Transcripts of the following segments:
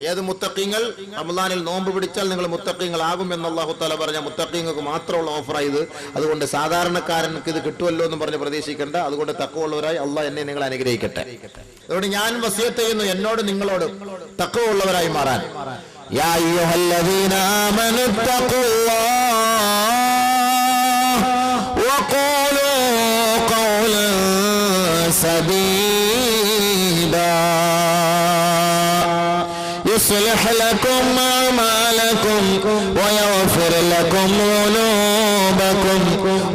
ഏത് മുത്തഖീങ്ങൾ റമളാനിൽ നോമ്പ് പിടിച്ചാൽ നിങ്ങൾ മുത്തഖീങ്ങളാകുമെന്ന് അല്ലാഹു തആല പറഞ്ഞ മുത്തഖീങ്ങൾക്ക് മാത്രമുള്ള ഓഫറായത്. അതുകൊണ്ട് സാധാരണക്കാരനക്ക് ഇത് കിട്ടുമല്ലോ എന്ന് പറഞ്ഞ് പ്രതീക്ഷിക്കേണ്ട. അതുകൊണ്ട് തഖ്വയുള്ളവരായി അള്ളാഹ് എന്നെ നിങ്ങൾ അനുഗ്രഹിക്കട്ടെ. അതുകൊണ്ട് ഞാൻ വസിയത്ത് ചെയ്യുന്നു എന്നോട് നിങ്ങളോട് തഖ്വയുള്ളവരായി മാറാൻ. യാ അയ്യുഹല്ലദീന ആമനു തഖുല്ലാഹ വഖൂലൂ ഖൗലൻ സദീദാ يصلح لكم أعمالكم ويغفر لكم ذنوبكم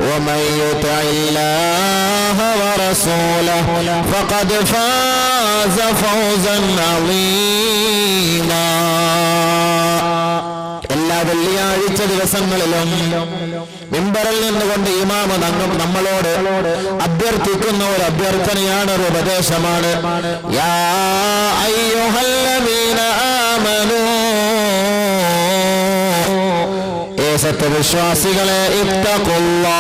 ومن يطع الله ورسوله فقد فاز فوزا عظيما. എല്ലാ വെള്ളിയാഴ്ച ദിവസങ്ങളിലും മിമ്പറിൽ നിന്നുകൊണ്ട് ഇമാമ നമ്മളോട് അഭ്യർത്ഥിക്കുന്ന ഒരു അഭ്യർത്ഥനയാണ്, ഒരു ഉപദേശമാണ്. യാ അയ്യുഹല്ലദീന ആമനൂ, ഏ സത്യവിശ്വാസികളെ, ഇത്തഖുല്ലാഹ്,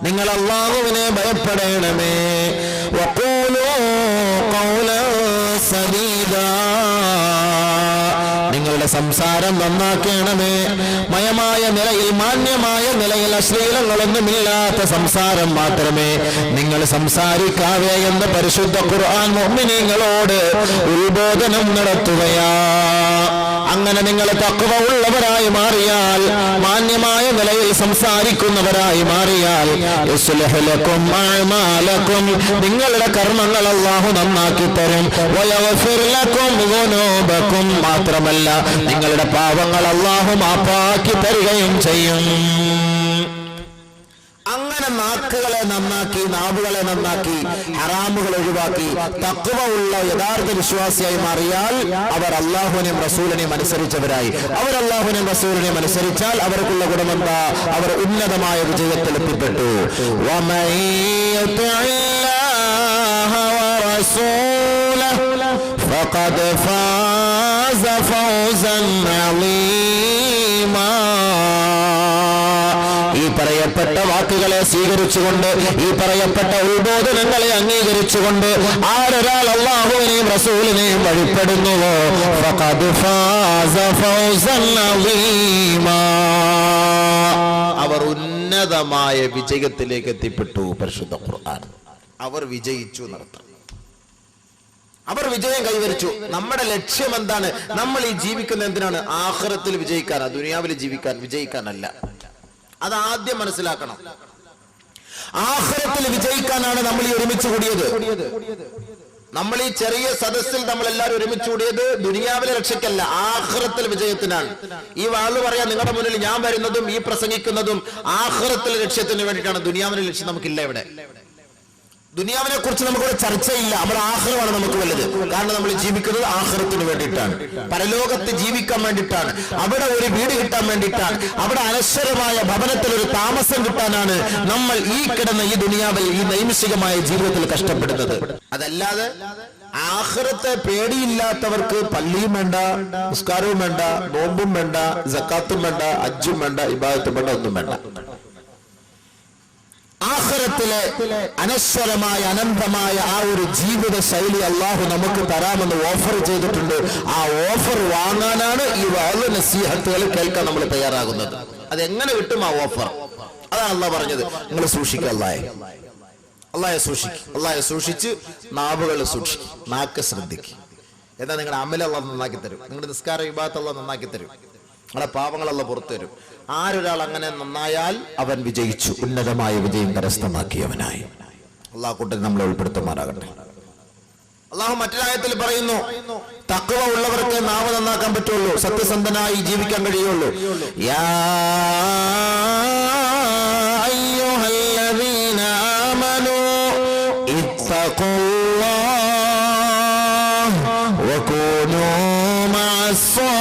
നിങ്ങൾ അല്ലാഹുവിനെ ഭയപ്പെടണമേ. വഖൂലൂ ഖൗലൻ സദീദാ, നിങ്ങളുടെ സംസാരം നന്നാക്കണമേ. മയമായ നിലയിൽ, മാന്യമായ നിലയിൽ, അശ്ലീലങ്ങളൊന്നുമില്ലാത്ത സംസാരം മാത്രമേ നിങ്ങൾ സംസാരിക്കാവേ എന്ന് പരിശുദ്ധ ഖുർആൻ മുഅ്മിനീങ്ങളോട് ഉത്ബോധനം നടത്തുകയാ. അങ്ങനെ നിങ്ങൾ തഖ്വ ഉള്ളവരായി മാറിയാൽ, മാന്യമായ നിലയിൽ സംസാരിക്കുന്നവരായി മാറിയാൽ, യുസ്ലിഹു ലക്കും അഅമാലക്കും, നിങ്ങളുടെ കർമ്മങ്ങൾ അല്ലാഹു നന്നാക്കി തരും. വയഗ്ഫിർ ലക്കും ദുനൂബക്കും, മാത്രമല്ല നിങ്ങളുടെ പാപങ്ങൾ അല്ലാഹു മാപ്പാക്കി തരികയും ചെയ്യും. അങ്ങനെ നാക്കുകളെ നന്നാക്കി, നാവുകളെ നന്നാക്കി, ഹറാമുകൾ ഒഴിവാക്കി തഖ്വ ഉള്ള യഥാർത്ഥ വിശ്വാസിയായി മാറിയാൽ അവർ അല്ലാഹുവിനെയും റസൂലിനെയും അനുസരിച്ചവരായി. അവർ അല്ലാഹുവിനെയും റസൂലിനെയും അനുസരിച്ചാൽ അവർക്കുള്ള ഗുണമെന്താ? അവർ ഉന്നതമായ വിജയത്തിൽ എത്തിപ്പെട്ടു. വമൻ യുതിഇല്ലാഹ വറസൂലഹു ഫഖദ് ഫാസ ഫൗസൻ അളീമാ. ഈ പറയപ്പെട്ട വാക്കുകളെ സ്വീകരിച്ചുകൊണ്ട്, ഈ പറയപ്പെട്ട ഉത്ബോധനങ്ങളെ അംഗീകരിച്ചുകൊണ്ട് ആരൊരാൾ അല്ലാഹുവിനെയും റസൂലിനെയും വഴിപ്പെടുന്നുവോ ഫഖദ് ഫാസ ഫൗസൻ അളീമാ, അവർ ഉന്നതമായ വിജയത്തിലേക്ക് എത്തിപ്പെട്ടു. പരിശുദ്ധ ഖുർആൻ അവർ വിജയിച്ചു നടത്തും. അവർ വിജയം കൈവരിച്ചു. നമ്മുടെ ലക്ഷ്യം എന്താണ്? നമ്മൾ ഈ ജീവിക്കുന്ന എന്തിനാണ്? ആഖിറത്തിൽ വിജയിക്കാനാ, ദുനിയാവിൽ വിജയിക്കാനല്ല. അത് ആദ്യം മനസ്സിലാക്കണം. ആഖിറത്തിൽ വിജയിക്കാനാണ് നമ്മൾ ഈ ഒരുമിച്ച് കൂടിയത്. നമ്മൾ ഈ ചെറിയ സദസ്സിൽ നമ്മൾ എല്ലാവരും ഒരുമിച്ച് കൂടിയത് ദുനിയാവിലെ രക്ഷയ്ക്കല്ല, ആഖിറത്തിൽ വിജയത്തിനാണ്. ഈ വാള് പറയാൻ നിങ്ങളുടെ മുന്നിൽ ഞാൻ വരുന്നതും ഈ പ്രസംഗിക്കുന്നതും ആഖിറത്തിലെ ലക്ഷ്യത്തിന് വേണ്ടിയിട്ടാണ്. ദുനിയാവിലെ ലക്ഷ്യം നമുക്കില്ല. ഇവിടെ ദുനിയാവിനെ കുറിച്ച് നമുക്കൊരു ചർച്ചയില്ല. നമ്മുടെ ആഖിറമാണ് നമുക്ക് വലുത്. കാരണം നമ്മൾ ജീവിക്കുന്നത് ആഖിറത്തിന് വേണ്ടിയിട്ടാണ്, പരലോകത്ത് ജീവിക്കാൻ വേണ്ടിയിട്ടാണ്, അവിടെ ഒരു വീട് കിട്ടാൻ വേണ്ടിയിട്ടാണ്, അവിടെ അനശ്വരമായ ഭവനത്തിൽ ഒരു താമസം കിട്ടാനാണ് നമ്മൾ ഈ കിടന്ന ഈ ദുനിയാവിൽ, ഈ നൈമിഷികമായ ജീവിതത്തിൽ കഷ്ടപ്പെടുന്നത്. അതല്ലാതെ ആഖിറത്തെ പേടിയില്ലാത്തവർക്ക് പള്ളിയും വേണ്ട, നിസ്കാരവും വേണ്ട, നോമ്പും വേണ്ട, സക്കാത്തും വേണ്ട, ഹജ്ജും വേണ്ട, ഇബാദത്തും വേണ്ട, ഒന്നും വേണ്ട. ആഖിറത്തിലെ അനശ്വരമായ അനന്തമായ ആ ഒരു ജീവിത ശൈലി അല്ലാഹു നമുക്ക് തരാമെന്ന് ഓഫർ ചെയ്തിട്ടുണ്ട്. ആ ഓഫർ വാങ്ങാനാണ് ഈ വഅദ് നസീഹത്തുകൾ കേൾക്കാൻ നമ്മൾ തയ്യാറാകുന്നത്. അതെങ്ങനെ കിട്ടും ആ ഓഫർ? അതാണ് അല്ലാഹ് പറഞ്ഞത്. നിങ്ങൾ സൂക്ഷിക്കുക, അല്ലാഹയെ സൂക്ഷിക്കുക. അല്ലാഹയെ സൂക്ഷിച്ച് നാവുകൾ സൂക്ഷിക്കുക, നാക്ക് ശ്രദ്ധിക്കുക. എന്നാൽ നിങ്ങളുടെ അമൽ അല്ലാഹ് നന്നാക്കി തരും. നിങ്ങളുടെ നിസ്കാര ഇബാദത്ത് അല്ലാഹ് നന്നാക്കി തരും. നിങ്ങളുടെ പാപങ്ങളല്ല പുറത്തു വരും. ആരൊരാൾ അങ്ങനെ നന്നായാൽ അവൻ വിജയിച്ചു, ഉന്നതമായ വിജയം കരസ്ഥമാക്കിയവനായി. അല്ലാഹു കൂട്ടത്തിൽ നമ്മളെ ഉൾപ്പെടുത്തുമാറാകട്ടെ. അല്ലാഹു മറ്റൊരായത്തിൽ പറയുന്നു, തഖ്വ ഉള്ളവർക്ക് നാവ് നന്നാക്കാൻ പറ്റുള്ളൂ, സത്യസന്ധനായി ജീവിക്കാൻ കഴിയുള്ളൂ. യാ അയ്യുഹല്ലദീന ആമനൂ ഇത്തഖുല്ലാഹ വകൂനൂ മഅസ്സാദിഖീൻ.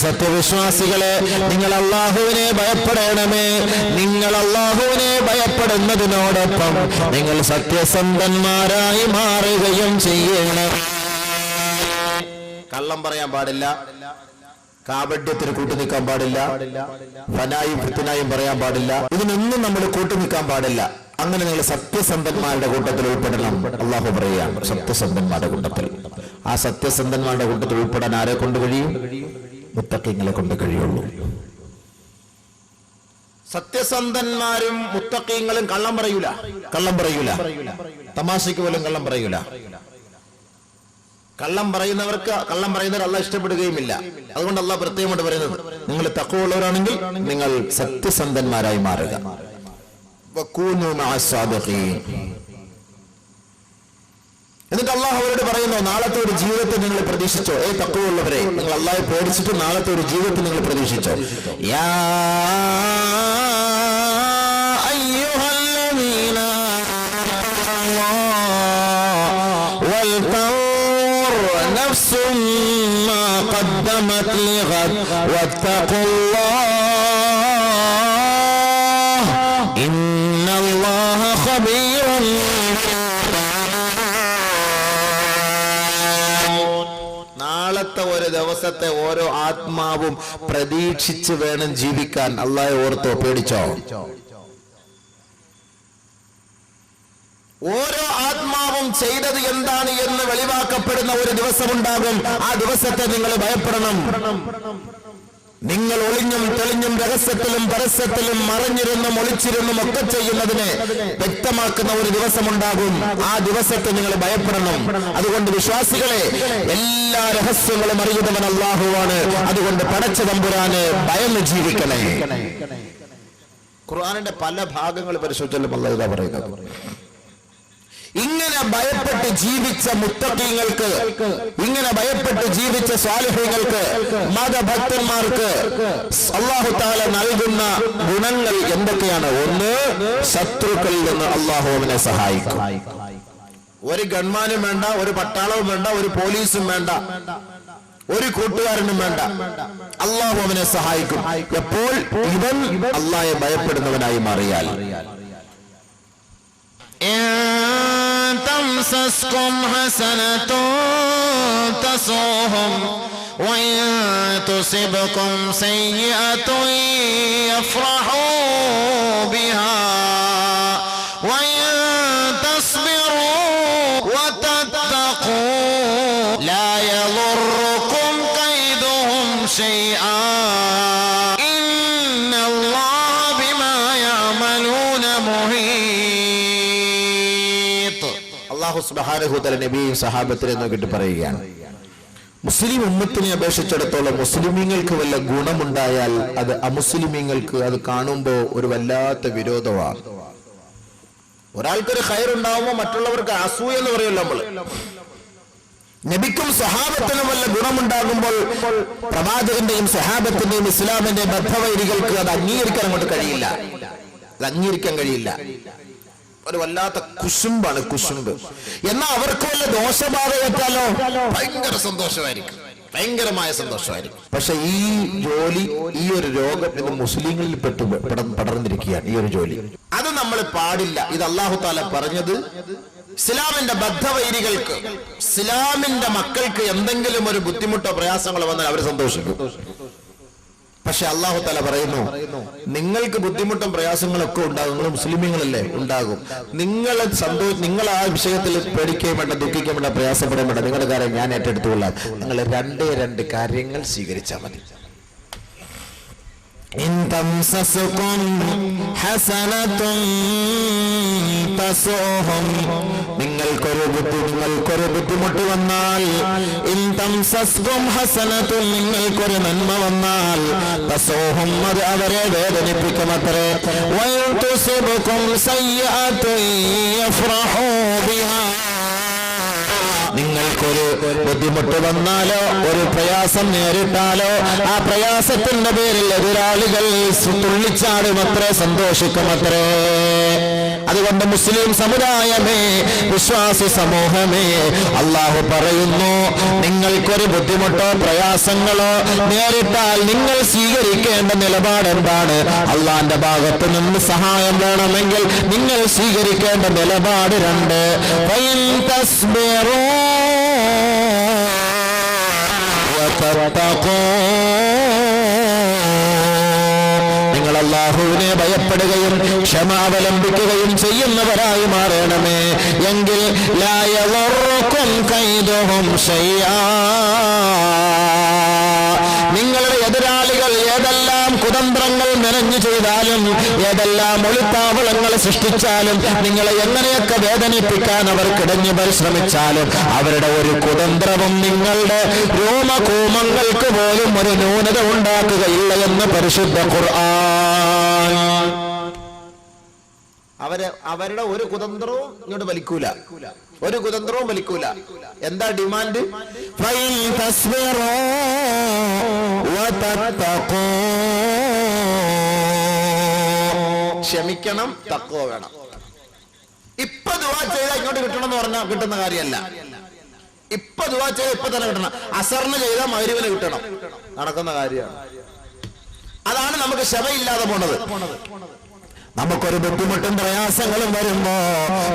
സത്യവിശ്വാസികളെ, നിങ്ങൾ അല്ലാഹുവിനെ ഭയപ്പെടണമേ. നിങ്ങൾ അല്ലാഹുവിനെ ഭയപ്പെടുന്നതിനോടൊപ്പം നിങ്ങൾ സത്യസന്ധന്മാരായി മാറുകയും ചെയ്യണം. കള്ളം പറയാൻ പാടില്ല, കാപട്യത്തിന് കൂട്ടുനിൽക്കാൻ പാടില്ല, ഫനായും ഫിത്നായും പറയാൻ പാടില്ല. ഇതിനൊന്നും നമ്മൾ കൂട്ടുനിൽക്കാൻ പാടില്ല. അങ്ങനെ നിങ്ങൾ സത്യസന്ധന്മാരുടെ കൂട്ടത്തിൽ ഉൾപ്പെടണം. അള്ളാഹു പറയുകയാണ് സത്യസന്ധന്മാരുടെ കൂട്ടത്തിൽ. ആ സത്യസന്ധന്മാരുടെ കൂട്ടത്തിൽ ഉൾപ്പെടാൻ ആരെ കൊണ്ട് കഴിയും? മുത്തഖീങ്ങളെ കൊണ്ട് കഴിയുള്ളൂ. സത്യസന്ധന്മാരും മുത്തഖീങ്ങളും കള്ളം പറയൂല. തമാശയ്ക്ക് പോലും കള്ളം പറയൂല. കള്ളം പറയുന്നവർ അള്ളാഹ് ഇഷ്ടപ്പെടുകയുമില്ല. അതുകൊണ്ട് അള്ളാഹ് പ്രത്യേകമായിട്ട് പറയുന്നത്, നിങ്ങൾ തഖ്വയുള്ളവരാണെങ്കിൽ നിങ്ങൾ സത്യസന്ധന്മാരായി മാറുക. എന്നിട്ട് അള്ളാഹു അവരോട് പറയുന്നു, നാളത്തെ ഒരു ജീവിതത്തെ നിങ്ങൾ പ്രതീക്ഷിച്ചോ? തഖ്വയുള്ളവരെ, നിങ്ങൾ അള്ളാഹെ പേടിച്ചിട്ട് നാളത്തെ ഒരു ജീവിതത്തെ നിങ്ങൾ പ്രതീക്ഷിച്ചോ? യാ അയ്യുഹല്ലദീന നഫ്സും മാ ഖദ്ദമത് ലിഗദ് വത്തഖുല്ലാഹ് ഇന്നല്ലാഹ ഖബീറുൻ. നാളത്തെ ഒരു ദിവസത്തെ ഓരോ ആത്മാവും പ്രതീക്ഷിച്ച് വേണം ജീവിക്കാൻ. അള്ളാഹെ ഓർത്തോ? പേടിച്ചോ? ഓരോ ആത്മാവും ചെയ്തത് എന്താണ് എന്ന് വെളിവാക്കപ്പെടുന്ന ഒരു ദിവസമുണ്ടാകും. ആ ദിവസത്തെ നിങ്ങൾ ഭയപ്പെടണം. നിങ്ങൾ ഒളിഞ്ഞും തെളിഞ്ഞും രഹസ്യത്തിലും പരസ്യത്തിലും മറഞ്ഞിരുന്നും ഒളിച്ചിരുന്നും ഒക്കെ ചെയ്യുന്നതിനെ വ്യക്തമാക്കുന്ന ഒരു ദിവസമുണ്ടാകും. ആ ദിവസത്തെ നിങ്ങൾ ഭയപ്പെടണം. അതുകൊണ്ട് വിശ്വാസികളെ, എല്ലാ രഹസ്യങ്ങളും അറിയുന്നവൻ അല്ലാഹുവാണ്. അതുകൊണ്ട് പടച്ച തമ്പുരാന് ഭയന്ന് ജീവിക്കണേ. ഖുർആനിന്റെ പല ഭാഗങ്ങൾ പരിശോധിച്ചാലും അല്ലാഹു ഇതാ പറയുന്നത്. ഇങ്ങനെ ഭയപ്പെട്ട് ജീവിച്ച മുത്തഖീങ്ങൾക്ക്, ഇങ്ങനെ ഭയപ്പെട്ട് ജീവിച്ച സ്വാലിഹീങ്ങൾക്ക്, മതഭക്തന്മാർക്ക് അല്ലാഹു തആല നൽകുന്ന ഗുണങ്ങൾ എന്തൊക്കെയാണ്? ഒന്ന്, ശത്രുക്കളിൽ നിന്ന് അല്ലാഹു അവനെ സഹായിക്കും. ഒരു ഗൺമാനും വേണ്ട, ഒരു പട്ടാളവും വേണ്ട, ഒരു പോലീസും വേണ്ട, ഒരു കൂട്ടുകാരനും വേണ്ട, അല്ലാഹു അവനെ സഹായിക്കും. എപ്പോൾ? ഇവൻ അല്ലാഹയെ ഭയപ്പെടുന്നവനായി മാറിയാൽ. تمسسكم حسنة تسؤهم وإن تصبكم سيئة يفرحوا بها وإن تصبروا وتتقوا لا يضركم كيدهم شيئا إن الله بما يعملون محيط. അല്ലാഹു സുബ്ഹാനഹു വ തആല നബിയും സഹാബത്തിനെ നോക്കിയിട്ട് പറയുകയാണ്, മുസ്ലിം ഉമ്മത്തിനെ അപേക്ഷിച്ചിടത്തോളം മുസ്ലിമീങ്ങൾക്ക് വല്ല ഗുണമുണ്ടായാൽ അത് അമുസ്ലിമീങ്ങൾക്ക് അത് കാണുമ്പോൾ ഒരു വല്ലാത്ത വിരോധമാണ്. ഒരാൾക്കൊരു ഖൈർ ഉണ്ടാവുമ്പോൾ മറ്റുള്ളവർക്ക് അസൂയ എന്ന് പറയുമല്ലോ നമ്മൾ. നബിക്കും സഹാബത്തിനും വല്ല ഗുണമുണ്ടാകുമ്പോൾ പ്രവാചകന്റെയും സഹാബത്തിന്റെയും ഇസ്ലാമിന്റെയും ബദ്ധവൈരികൾക്ക് അത് അംഗീകരിക്കാൻ അങ്ങോട്ട് കഴിയില്ല. അത് അംഗീകരിക്കാൻ കഴിയില്ല. ഒരു വല്ലാത്ത കുശുമ്പാണ്, കുശുമ്പ്. എന്നാൽ അവർക്ക് വല്ല ദോഷബാധ ഏറ്റാലോ ഭയങ്കര സന്തോഷമായിരിക്കും, ഭയങ്കരമായ സന്തോഷമായിരിക്കും. പക്ഷെ ഈ ജോലി, ഈ ഒരു രോഗം ഇത് മുസ്ലിങ്ങളിൽ പടർന്നിരിക്കുകയാണ്. ഈ ഒരു ജോലി അത് നമ്മൾ പാടില്ല. ഇത് അല്ലാഹു തആല പറഞ്ഞത് ഇസ്ലാമിന്റെ ബദ്ധവൈരികൾക്ക്, ഇസ്ലാമിന്റെ മക്കൾക്ക് എന്തെങ്കിലും ഒരു ബുദ്ധിമുട്ടോ പ്രയാസങ്ങളോ വന്നാൽ അവർ സന്തോഷിക്കും. പക്ഷെ അല്ലാഹു തആല പറയുന്നു, നിങ്ങൾക്ക് ബുദ്ധിമുട്ടും പ്രയാസങ്ങളൊക്കെ ഉണ്ടാകും, നിങ്ങൾ മുസ്ലിമീങ്ങളല്ലേ, ഉണ്ടാകും. നിങ്ങൾ ആ വിഷയത്തിൽ പേടിക്കുകയും വേണ്ട, ദുഃഖിക്കുകയും വേണ്ട, പ്രയാസപ്പെടാൻ വേണ്ട. നിങ്ങളുടെ കാര്യം ഞാൻ ഏറ്റെടുത്തുകൊള്ളാം. നിങ്ങൾ രണ്ട് കാര്യങ്ങൾ സ്വീകരിച്ചാൽ മതി. ഇൻ തംസസുകും ഹസനത്തുൻ തസുഹും, നിങ്ങൾക്കൊരു ബുദ്ധിമുട്ട് വന്നാൽ, ഇൻ തംസസുകും ഹസനത്തുൻ, നിങ്ങൾക്കൊരു നന്മ വന്നാൽ, തസുഹും, അത് അവരെ വേദനിപ്പിക്കുമത്രേ. വഇൻ തുസിബുകും സയ്യിഅത്തുൻ യഫ്റഹൂ ബിഹാ, നിങ്ങൾക്കൊരു ബുദ്ധിമുട്ട് വന്നാലോ ഒരു പ്രയാസം നേരിട്ടാലോ ആ പ്രയാസത്തിന്റെ പേരിൽ എതിരാളികൾ തുള്ളിച്ചാടുമത്രേ, സന്തോഷിക്കുമത്രേ. അതുകൊണ്ട് മുസ്ലിം സമുദായമേ, വിശ്വാസി സമൂഹമേ, അല്ലാഹു പറയുന്നു, നിങ്ങൾക്കൊരു ബുദ്ധിമുട്ടോ പ്രയാസങ്ങളോ നേരിട്ടാൽ നിങ്ങൾ സ്വീകരിക്കേണ്ട നിലപാട് എന്താണ്? അള്ളാന്റെ ഭാഗത്ത് നിന്ന് സഹായം വേണമെങ്കിൽ നിങ്ങൾ സ്വീകരിക്കേണ്ട നിലപാട് 2. നിങ്ങൾ അല്ലാഹുവിനെ ഭയപ്പെടുകയും ക്ഷമ അവലംബിക്കുകയും ചെയ്യുന്നവരായി മാറണമേ. എങ്കിൽ ലാ യദുറുക്കും കൈദുഹും ശൈആ, നിങ്ങളുടെ എതിരാളികൾ ഏതെല്ലാം കുതന്ത്രങ്ങൾ മെനഞ്ഞു ചെയ്താലും ഏതെല്ലാം ഒളിത്താവളങ്ങൾ സൃഷ്ടിച്ചാലും നിങ്ങളെ എങ്ങനെയൊക്കെ വേദനിപ്പിക്കാൻ അവർ കിടഞ്ഞു പരിശ്രമിച്ചാലും അവരുടെ ഒരു കുതന്ത്രവും നിങ്ങളുടെ രോമകൂമങ്ങൾക്ക് പോലും ഒരു ന്യൂനത ഉണ്ടാക്കുകയില്ല എന്ന് പരിശുദ്ധ ഖുർആൻ. അവരുടെ ഒരു കുതന്ത്രവും ഇങ്ങോട്ട് വലിക്കൂല, ഒരു കുതന്ത്രവും വലിക്കൂല. എന്താ ഡിമാൻഡ്? ക്ഷമിക്കണം, തഖ്വ വേണം. ഇപ്പൊ ദുആ ചെയ്താൽ ഇങ്ങോട്ട് കിട്ടണം എന്ന് പറഞ്ഞാൽ കിട്ടുന്ന കാര്യമല്ല. ഇപ്പൊ ദുആ ചെയ്താൽ ഇപ്പൊ തന്നെ കിട്ടണം. അസറിന് ചെയ്താൽ മഗ്‌രിബിന് കിട്ടണം, നടക്കുന്ന കാര്യമാണ്. അതാണ് നമുക്ക് ക്ഷമയില്ലാതെ പോണത്. നമുക്കൊരു ബുദ്ധിമുട്ടും പ്രയാസങ്ങളും വരുമ്പോ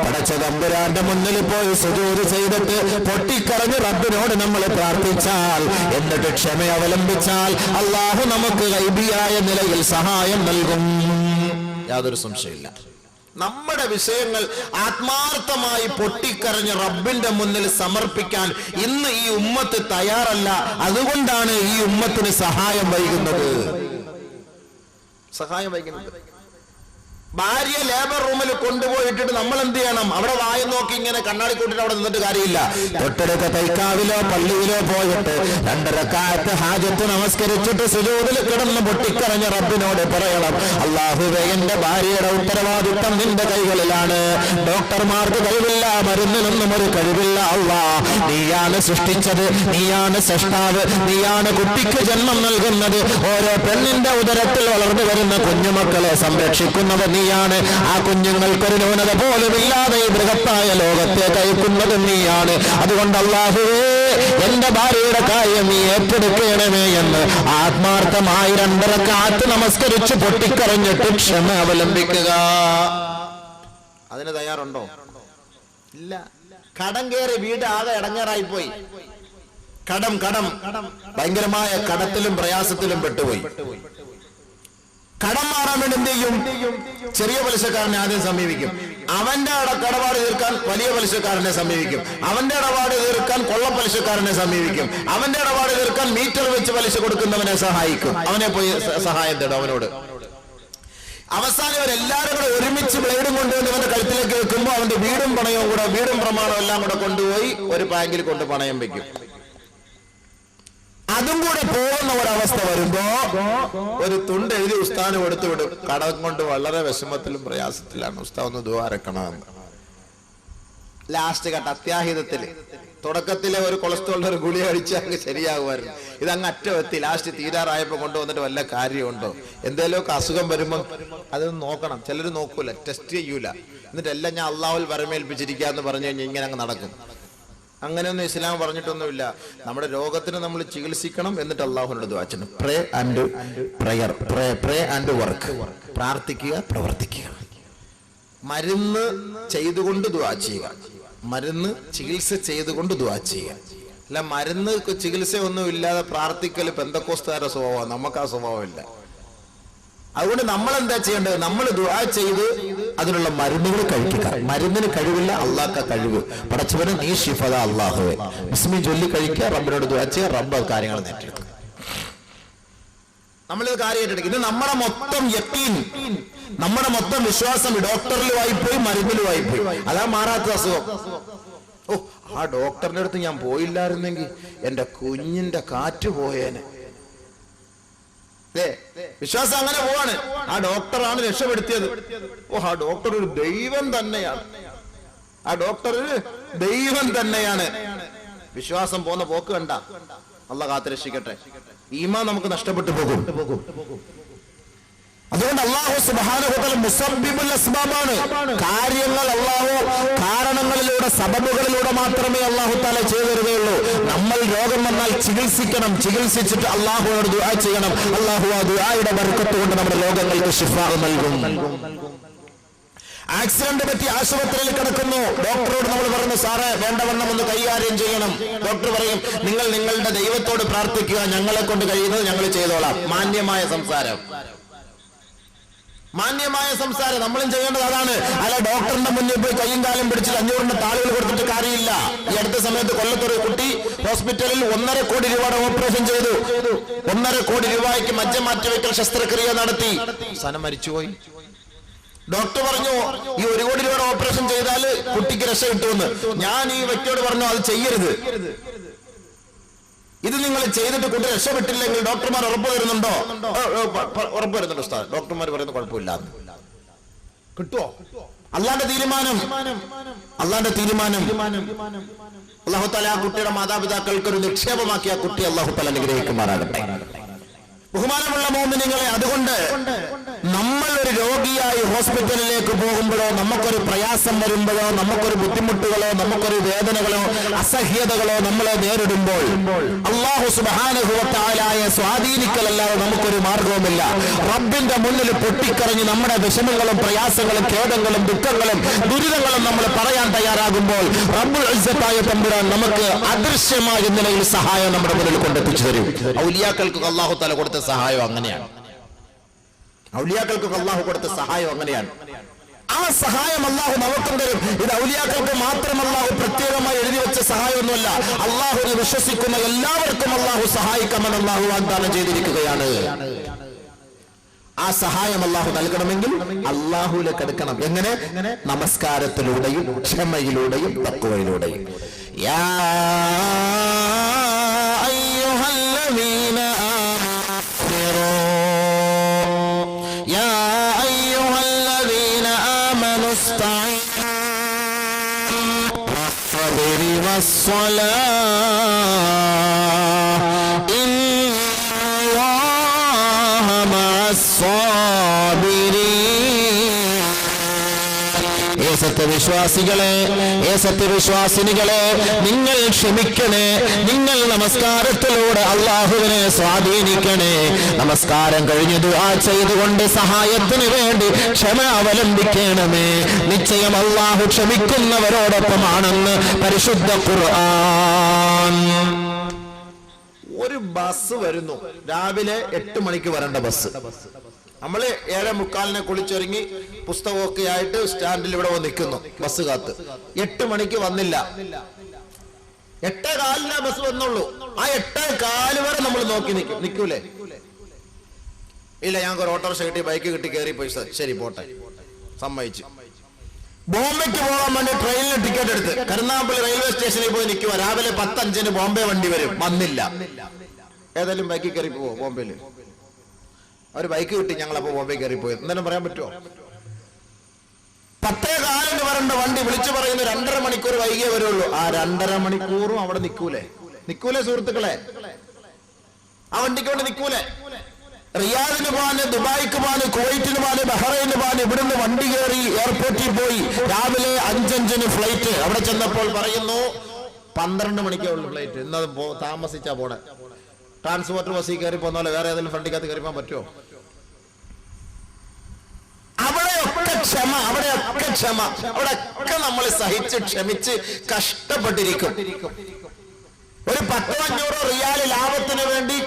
പടച്ച തമ്പുരാന്റെ മുന്നിൽ പോയി സുജൂദ് ചെയ്തിട്ട് പൊട്ടിക്കരഞ്ഞ് റബ്ബിനോട് നമ്മൾ പ്രാർത്ഥിച്ചാൽ, എന്നിട്ട് ക്ഷമ അവലംബിച്ചാൽ അല്ലാഹു നമുക്ക് ഗൈബിയായ നിലയിൽ സഹായം നൽകും. യാതൊരു സംശയമില്ല. നമ്മുടെ വിഷയങ്ങൾ ആത്മാർത്ഥമായി പൊട്ടിക്കരഞ്ഞ് റബ്ബിന്റെ മുന്നിൽ സമർപ്പിക്കാൻ ഇന്ന് ഈ ഉമ്മത്ത് തയ്യാറല്ല. അതുകൊണ്ടാണ് ഈ ഉമ്മത്തിന് സഹായം വൈകുന്നത്. ഭാര്യ ലേബർ റൂമിൽ കൊണ്ടുപോയിട്ടിട്ട് നമ്മൾ എന്ത് ചെയ്യണം? അവിടെ വായ നോക്കി ഇങ്ങനെ കണ്ണാടി കൂട്ടിട്ട് അവിടെ നിന്നിട്ട് കാര്യമില്ല. തൊട്ടടുത്ത തൈക്കാവിലോ പള്ളിയിലോ പോയിട്ട് 2 റക്അത്ത് ഹാജത്ത് നമസ്കരിച്ചിട്ട് സുജൂദിൽ കിടന്ന് പൊട്ടിക്കരഞ്ഞ റബ്ബിനോട് പറയണം, അല്ലാഹുവേ എന്റെ ഭാര്യയുടെ ഉത്തരവാദിത്തം നിന്റെ കൈകളിലാണ്. ഡോക്ടർമാർക്ക് കഴിവില്ല, മരുന്നിനൊന്നും ഒരു കഴിവില്ല. അല്ലാഹ് നീയാണ് സൃഷ്ടിച്ചത്, നീയാണ് സൃഷ്ടാവ്, നീയാണ് കുട്ടിക്ക് ജന്മം നൽകുന്നത്. ഓരോ പെണ്ണിന്റെ ഉദരത്തിൽ വളർന്നു വരുന്ന കുഞ്ഞുമക്കളെ സംരക്ഷിക്കുന്നവർ നീയാണ്. ആ കുഞ്ഞുങ്ങൾക്കൊരു ന്യൂനത പോലും ഇല്ലാതെ ഈ ബൃഹത്തായ ലോകത്തെ കയക്കുന്നത് നീയാണ്. അതുകൊണ്ട് അല്ലാഹുവേ എന്റെ ഭാര്യയുടെ കാര്യം നീ ഏറ്റെടുക്കണമേ എന്ന് ആത്മാർത്ഥമായി 2 റക്അത്ത് നമസ്കരിച്ച് പൊട്ടിക്കരഞ്ഞിട്ട് ക്ഷമ അവലംബിക്കുക. അതിന് തയ്യാറുണ്ടോ? ഇല്ല. കടം കയറി വീട് ആകെ ഇടങ്ങേറായി പോയി. കടം ഭയങ്കരമായ കടത്തിലും പ്രയാസത്തിലും പെട്ടുപോയി. കടം മാറാൻ വേണ്ടി എന്ത് ചെയ്യും? ചെറിയ പലിശക്കാരനെ ആദ്യം സമീപിക്കും. അവന്റെ കടപാട് തീർക്കാൻ വലിയ പലിശക്കാരനെ സമീപിക്കും. അവന്റെ ഇടപാട് തീർക്കാൻ കൊള്ളപ്പലിശക്കാരനെ സമീപിക്കും. അവന്റെ ഇടപാട് തീർക്കാൻ മീറ്റർ വെച്ച് പലിശ കൊടുക്കുന്നവനെ സഹായിക്കും. അവനെ പോയി സഹായം തേടും അവനോട്. അവസാനം അവരെല്ലാരും കൂടെ ഒരുമിച്ച് ബ്ലേഡും കൊണ്ടുവന്ന് അവന്റെ കഴുത്തിലേക്ക് വെക്കുമ്പോൾ അവന്റെ വീടും പണയവും കൂടെ, വീടും പ്രമാണവും എല്ലാം കൂടെ കൊണ്ടുപോയി ഒരു ബാങ്കിൽ കൊണ്ട് പണയം വെക്കും. അതും കൂടെ പോകുന്ന ഒരവസ്ഥ വരുമ്പോ ഒരു തുണ്ട് എഴുതി ഉസ്താദിന് കൊടുത്തു വിടും. കടം കൊണ്ട് വളരെ വിഷമത്തിലും പ്രയാസത്തിലാണ്, ഉസ്താദ് ഒന്ന് ദുആ ഇറക്കണമെന്ന്. ലാസ്റ്റ് ഘട്ട അത്യാഹിതത്തില് തുടക്കത്തിലെ ഒരു കൊളസ്ട്രോളിന്റെ ഒരു ഗുളിക അടിച്ച് അങ്ങ് ശരിയാകുമായിരുന്നു. ഇതങ്ങ് അറ്റമെത്തി ലാസ്റ്റ് തീരാറായപ്പോ കൊണ്ടുവന്നിട്ട് വല്ല കാര്യമുണ്ടോ? എന്തേലുമൊക്കെ അസുഖം വരുമ്പോ അതൊന്നും നോക്കണം. ചിലർ നോക്കൂല, ടെസ്റ്റ് ചെയ്യൂല. എന്നിട്ട് എല്ലാം ഞാൻ അള്ളാഹുൽ വരമേൽപ്പിച്ചിരിക്കാന്ന് പറഞ്ഞു കഴിഞ്ഞാൽ ഇങ്ങനെ അങ്ങ് നടക്കും. അങ്ങനെയൊന്നും ഇസ്ലാം പറഞ്ഞിട്ടൊന്നുമില്ല. നമ്മുടെ രോഗത്തിന് നമ്മൾ ചികിത്സിക്കണം, എന്നിട്ട് അള്ളാഹുവിനോട് ദുആ ചെയ്യണം. Pray and prayer, pray and work. പ്രാർത്ഥിക്കുക, പ്രവർത്തിക്കുക. മരുന്ന് ചെയ്തുകൊണ്ട് ദുആ ചെയ്യുക, മരുന്ന് ചികിത്സ ചെയ്തുകൊണ്ട് ദുആ ചെയ്യുക. അല്ല മരുന്ന് ചികിത്സയൊന്നും ഇല്ലാതെ പ്രാർത്ഥിക്കൽ പെന്തക്കോസ്തുകാരുടെ സ്വഭാവമാണ്. നമുക്ക് ആ സ്വഭാവമില്ല. അതുകൊണ്ട് നമ്മൾ എന്താ ചെയ്യേണ്ടത്? നമ്മൾ ദുആ ചെയ്ത് അതിനുള്ള മരുന്നുകൾ കഴിക്കുക. മരുന്നിന് കഴിവില്ല, അള്ളാഹ്ക്ക് കഴിവ്. പടച്ചവന് നീ ശിഫദ അല്ലാഹുവേ ബിസ്മി ചൊല്ലി കഴിക്കുക, റബ്ബിനോട് ദുആ ചെയ്യുക, റബ്ബ് കാര്യങ്ങൾ നേടിയെടുക്കുക. നമ്മളിത് കാര്യം ഏറ്റെടുക്കും. ഇത് നമ്മുടെ മൊത്തം യഖീൻ, നമ്മുടെ മൊത്തം വിശ്വാസം ഡോക്ടറിലുമായി പോയി, മരുന്നിലുമായി പോയി. അതാ മാറാത്ത അസുഖം. ഓ, ആ ഡോക്ടറിന്റെ അടുത്ത് ഞാൻ പോയില്ലായിരുന്നെങ്കിൽ എന്റെ കുഞ്ഞിന്റെ കാറ്റ് പോയേനെ. വിശ്വാസം അങ്ങനെ പോവാണ്. ആ ഡോക്ടറാണ് രക്ഷപ്പെടുത്തിയത്. ഓ, ആ ഡോക്ടർ ഒരു ദൈവം തന്നെയാണ്, ആ ഡോക്ടർ ഒരു ദൈവം തന്നെയാണ്. വിശ്വാസം പോകുന്ന പോക്ക് കണ്ട അള്ളാഹ് കാത്തുരക്ഷിക്കട്ടെ. ഈമാൻ നമുക്ക് നഷ്ടപ്പെട്ടു പോകും. അതുകൊണ്ട് അല്ലാഹു സുബ്ഹാനഹു വ തആല മുസബ്ബിബുൽ അസ്ബാബാണ്. കാര്യങ്ങൾ അല്ലാഹു കാരണങ്ങളിലൂടെ, സബബുകളിലൂടെ മാത്രമേ അല്ലാഹു തആല ചെയ്തു തരുകയുള്ളൂ. നമ്മൾ രോഗം വന്നാൽ ചികിത്സിക്കണം, ചികിത്സിച്ചിട്ട് അല്ലാഹുവോട് ദുആ ചെയ്യണം. അല്ലാഹു ആ ദുആയുടെ ബർക്കത്ത് കൊണ്ട് നമ്മുടെ രോഗങ്ങൾക്ക് ശിഫാ നൽകും. ആക്സിഡന്റ് പറ്റി ആശുപത്രിയിൽ കിടക്കുന്നു, ഡോക്ടറോട് നമ്മൾ പറഞ്ഞു സാറേ വേണ്ടവണ്ണം ഒന്ന് കൈകാര്യം ചെയ്യണം. ഡോക്ടർ പറയും നിങ്ങൾ നിങ്ങളുടെ ദൈവത്തോട് പ്രാർത്ഥിക്കുക, ഞങ്ങളെ കൊണ്ട് കഴിയുന്നത് ഞങ്ങൾ ചെയ്തോളാം. മാന്യമായ സംസാരം. മാന്യമായ സംസാരം നമ്മളും ചെയ്യേണ്ടത് അതാണ്. അല്ല ഡോക്ടറിന്റെ മുന്നിൽ പോയി കയ്യും കാലും പിടിച്ചിട്ട് 500 താളുകൾ കൊടുത്തിട്ട് കാര്യമില്ല. ഈ അടുത്ത സമയത്ത് കൊല്ലത്തൊരു കുട്ടി ഹോസ്പിറ്റലിൽ 1.5 കോടി രൂപയുടെ ഓപ്പറേഷൻ ചെയ്തു. 1.5 കോടി രൂപയ്ക്ക് മജ്ജ മാറ്റിവെക്കൽ ശസ്ത്രക്രിയ നടത്തി. അവസാനം മരിച്ചുപോയി. ഡോക്ടർ പറഞ്ഞു ഈ 1 കോടി രൂപയുടെ ഓപ്പറേഷൻ ചെയ്താൽ കുട്ടിക്ക് രക്ഷ കിട്ടുമെന്ന്. ഞാൻ ഈ വ്യക്തിയോട് പറഞ്ഞു അത് ചെയ്യരുത്, ഇത് നിങ്ങൾ ചെയ്തിട്ട് കുട്ടി രക്ഷപ്പെട്ടില്ലെങ്കിൽ ഡോക്ടർമാർ ഉറപ്പ് തരുന്നുണ്ടോ? ഉറപ്പ് തരുന്നുണ്ട് ഉസ്താദ്. ഡോക്ടർമാർ പറയുന്ന കുഴപ്പമില്ല. കിട്ടുമോ? അള്ളാന്റെ തീരുമാനം. അല്ലാഹു തആല ആ കുട്ടിയുടെ മാതാപിതാക്കൾക്ക് ഒരു നിക്ഷേപമാക്കി ആ കുട്ടി അല്ലാഹു തആല അനുഗ്രഹിക്കുമാറാകട്ടെ. ബഹുമാനമുള്ള മുഅ്മിനീങ്ങളെ, അതുകൊണ്ട് നമ്മൾ ഒരു രോഗിയായി ഹോസ്പിറ്റലിലേക്ക് പോകുമ്പോഴോ, നമുക്കൊരു പ്രയാസം വരുമ്പോഴോ, നമുക്കൊരു ബുദ്ധിമുട്ടുകളോ, നമുക്കൊരു വേദനകളോ അസഹ്യതകളോ നമ്മളെ നേരിടുമ്പോൾ അല്ലാഹു സുബ്ഹാനഹു വ തആലയെ സ്വാധീനിക്കലല്ലാതെ നമുക്കൊരു മാർഗവുമില്ല. റബ്ബിന്റെ മുന്നിൽ പൊട്ടിക്കരഞ്ഞ് നമ്മുടെ വിഷമങ്ങളും പ്രയാസങ്ങളും ഖേദങ്ങളും ദുഃഖങ്ങളും ദുരിതങ്ങളും നമ്മൾ പറയാൻ തയ്യാറാകുമ്പോൾ റബ്ബുൽ ഇസ്സത്തായ തമ്പുരാൻ നമുക്ക് അദൃശ്യമായ നിലയിൽ സഹായം നമ്മുടെ മുന്നിൽ കൊണ്ടെത്തിച്ചു തരും. ഔലിയാക്കൾക്ക് അല്ലാഹു തആല കൊടുത്ത സഹായം അങ്ങനെയാണ്. ഔലിയാക്കൾക്ക് അല്ലാഹു കൊടുത്ത സഹായം അങ്ങനെയാണ്. ആ സഹായം അല്ലാഹു നമുക്കും തരും. ഇത് ഔലിയാക്കൾക്ക് മാത്രം അല്ലാഹു പ്രത്യേകമായി എഴുതി വെച്ച സഹായമൊന്നുമല്ല. അല്ലാഹുവിനെ വിശ്വസിക്കുന്ന എല്ലാവർക്കും അല്ലാഹു സഹായിക്കാമെന്ന് അല്ലാഹു വാഗ്ദാനം ചെയ്തിരിക്കുകയാണ്. ആ സഹായം അല്ലാഹു നൽകണമെങ്കിൽ അല്ലാഹുവിലേക്ക് അടുക്കണം. എങ്ങനെ? നമസ്കാരത്തിലൂടെയും ക്ഷമയിലൂടെയും തഖ്വയിലൂടെയും. യാ അയ്യുഹല്ലദീന സത്യവിശ്വാസിനികളെ, നിങ്ങൾ ക്ഷമിക്കണേ, നിങ്ങൾ നമസ്കാരത്തിലൂടെ അള്ളാഹുവിനെ സ്വാധീനിക്കണേ. നമസ്കാരം കഴിഞ്ഞ് ദുആ ചെയ്തുകൊണ്ട് സഹായത്തിന് വേണ്ടി ക്ഷമ അവലംബിക്കണമേ. നിശ്ചയം അള്ളാഹു ക്ഷമിക്കുന്നവരോടൊപ്പമാണെന്ന് പരിശുദ്ധ ഖുർആൻ. ഒരു ബസ് വരുന്നു, രാവിലെ 8 മണിക്ക് വരേണ്ട ബസ്. നമ്മള് 7:45 കുളിച്ചൊരുങ്ങി പുസ്തകമൊക്കെ ആയിട്ട് സ്റ്റാൻഡിൽ ഇവിടെ നിൽക്കുന്നു, ബസ് കാത്ത്. 8 മണിക്ക് വന്നില്ല. 8:15 ബസ് വന്നുള്ളൂ. ആ 8:15 വരെ നമ്മൾ നോക്കി നിൽക്കൂലേ? ഇല്ല, ഞങ്ങൾക്ക് ഒരു ഓട്ടോറിക്ഷ കിട്ടി, ബൈക്ക് കിട്ടി, കയറി പോയി. ശരി പോട്ടെ, സമ്മതിച്ചു. ബോംബെക്ക് പോകാൻ വേണ്ടി ട്രെയിനിൽ ടിക്കറ്റ് എടുത്ത് കരുനാഗപ്പള്ളി റെയിൽവേ സ്റ്റേഷനിൽ പോയി നിൽക്കുക. രാവിലെ 10:05 ബോംബെ വണ്ടി വരും, വന്നില്ല. ഏതായാലും ബൈക്കിൽ കയറി പോവോ? ബോംബെയിൽ ഒരു ബൈക്ക് കിട്ടി, ഞങ്ങളപ്പോ ബോംബെ കയറി പോയി. എന്തായാലും പറയാൻ പറ്റുമോ? 10:15 വരേണ്ട വണ്ടി വിളിച്ചു പറയുന്നു 2.5 മണിക്കൂർ വൈകിയേ വരുള്ളൂ. ആ 2.5 മണിക്കൂറും അവിടെ നിൽക്കൂലേ സുഹൃത്തുക്കളെ? ആ വണ്ടിക്ക് വേണ്ടി നിൽക്കൂലേ? റിയാദിന് പോകാന്, ദുബായിക്ക് പോകാന്, കുവൈറ്റിന് പോകാന്, ബഹ്റൈന് പോകാന് ഇവിടുന്ന് വണ്ടി കയറി എയർപോർട്ടിൽ പോയി. രാവിലെ 5:05 ഫ്ലൈറ്റ്. അവിടെ ചെന്നപ്പോൾ പറയുന്നു 12 മണിക്കേ ഉള്ളു ഫ്ലൈറ്റ്. ഇന്നത് താമസിച്ചാ പോണെ. ട്രാൻസ്പോർട്ടർ ബസ്സിൽ കയറി പോന്നോലെ വേറെ ഏതെങ്കിലും വണ്ടിക്കകത്ത് കയറി പോകാൻ പറ്റുമോ? അവിടെയൊക്കെ ക്ഷമ, അവിടെയൊക്കെ നമ്മൾ സഹിച്ച് ക്ഷമിച്ച് കഷ്ടപ്പെട്ടിരിക്കും. ഒരു 10-500 റിയാൽ ലാഭത്തിന് വേണ്ടി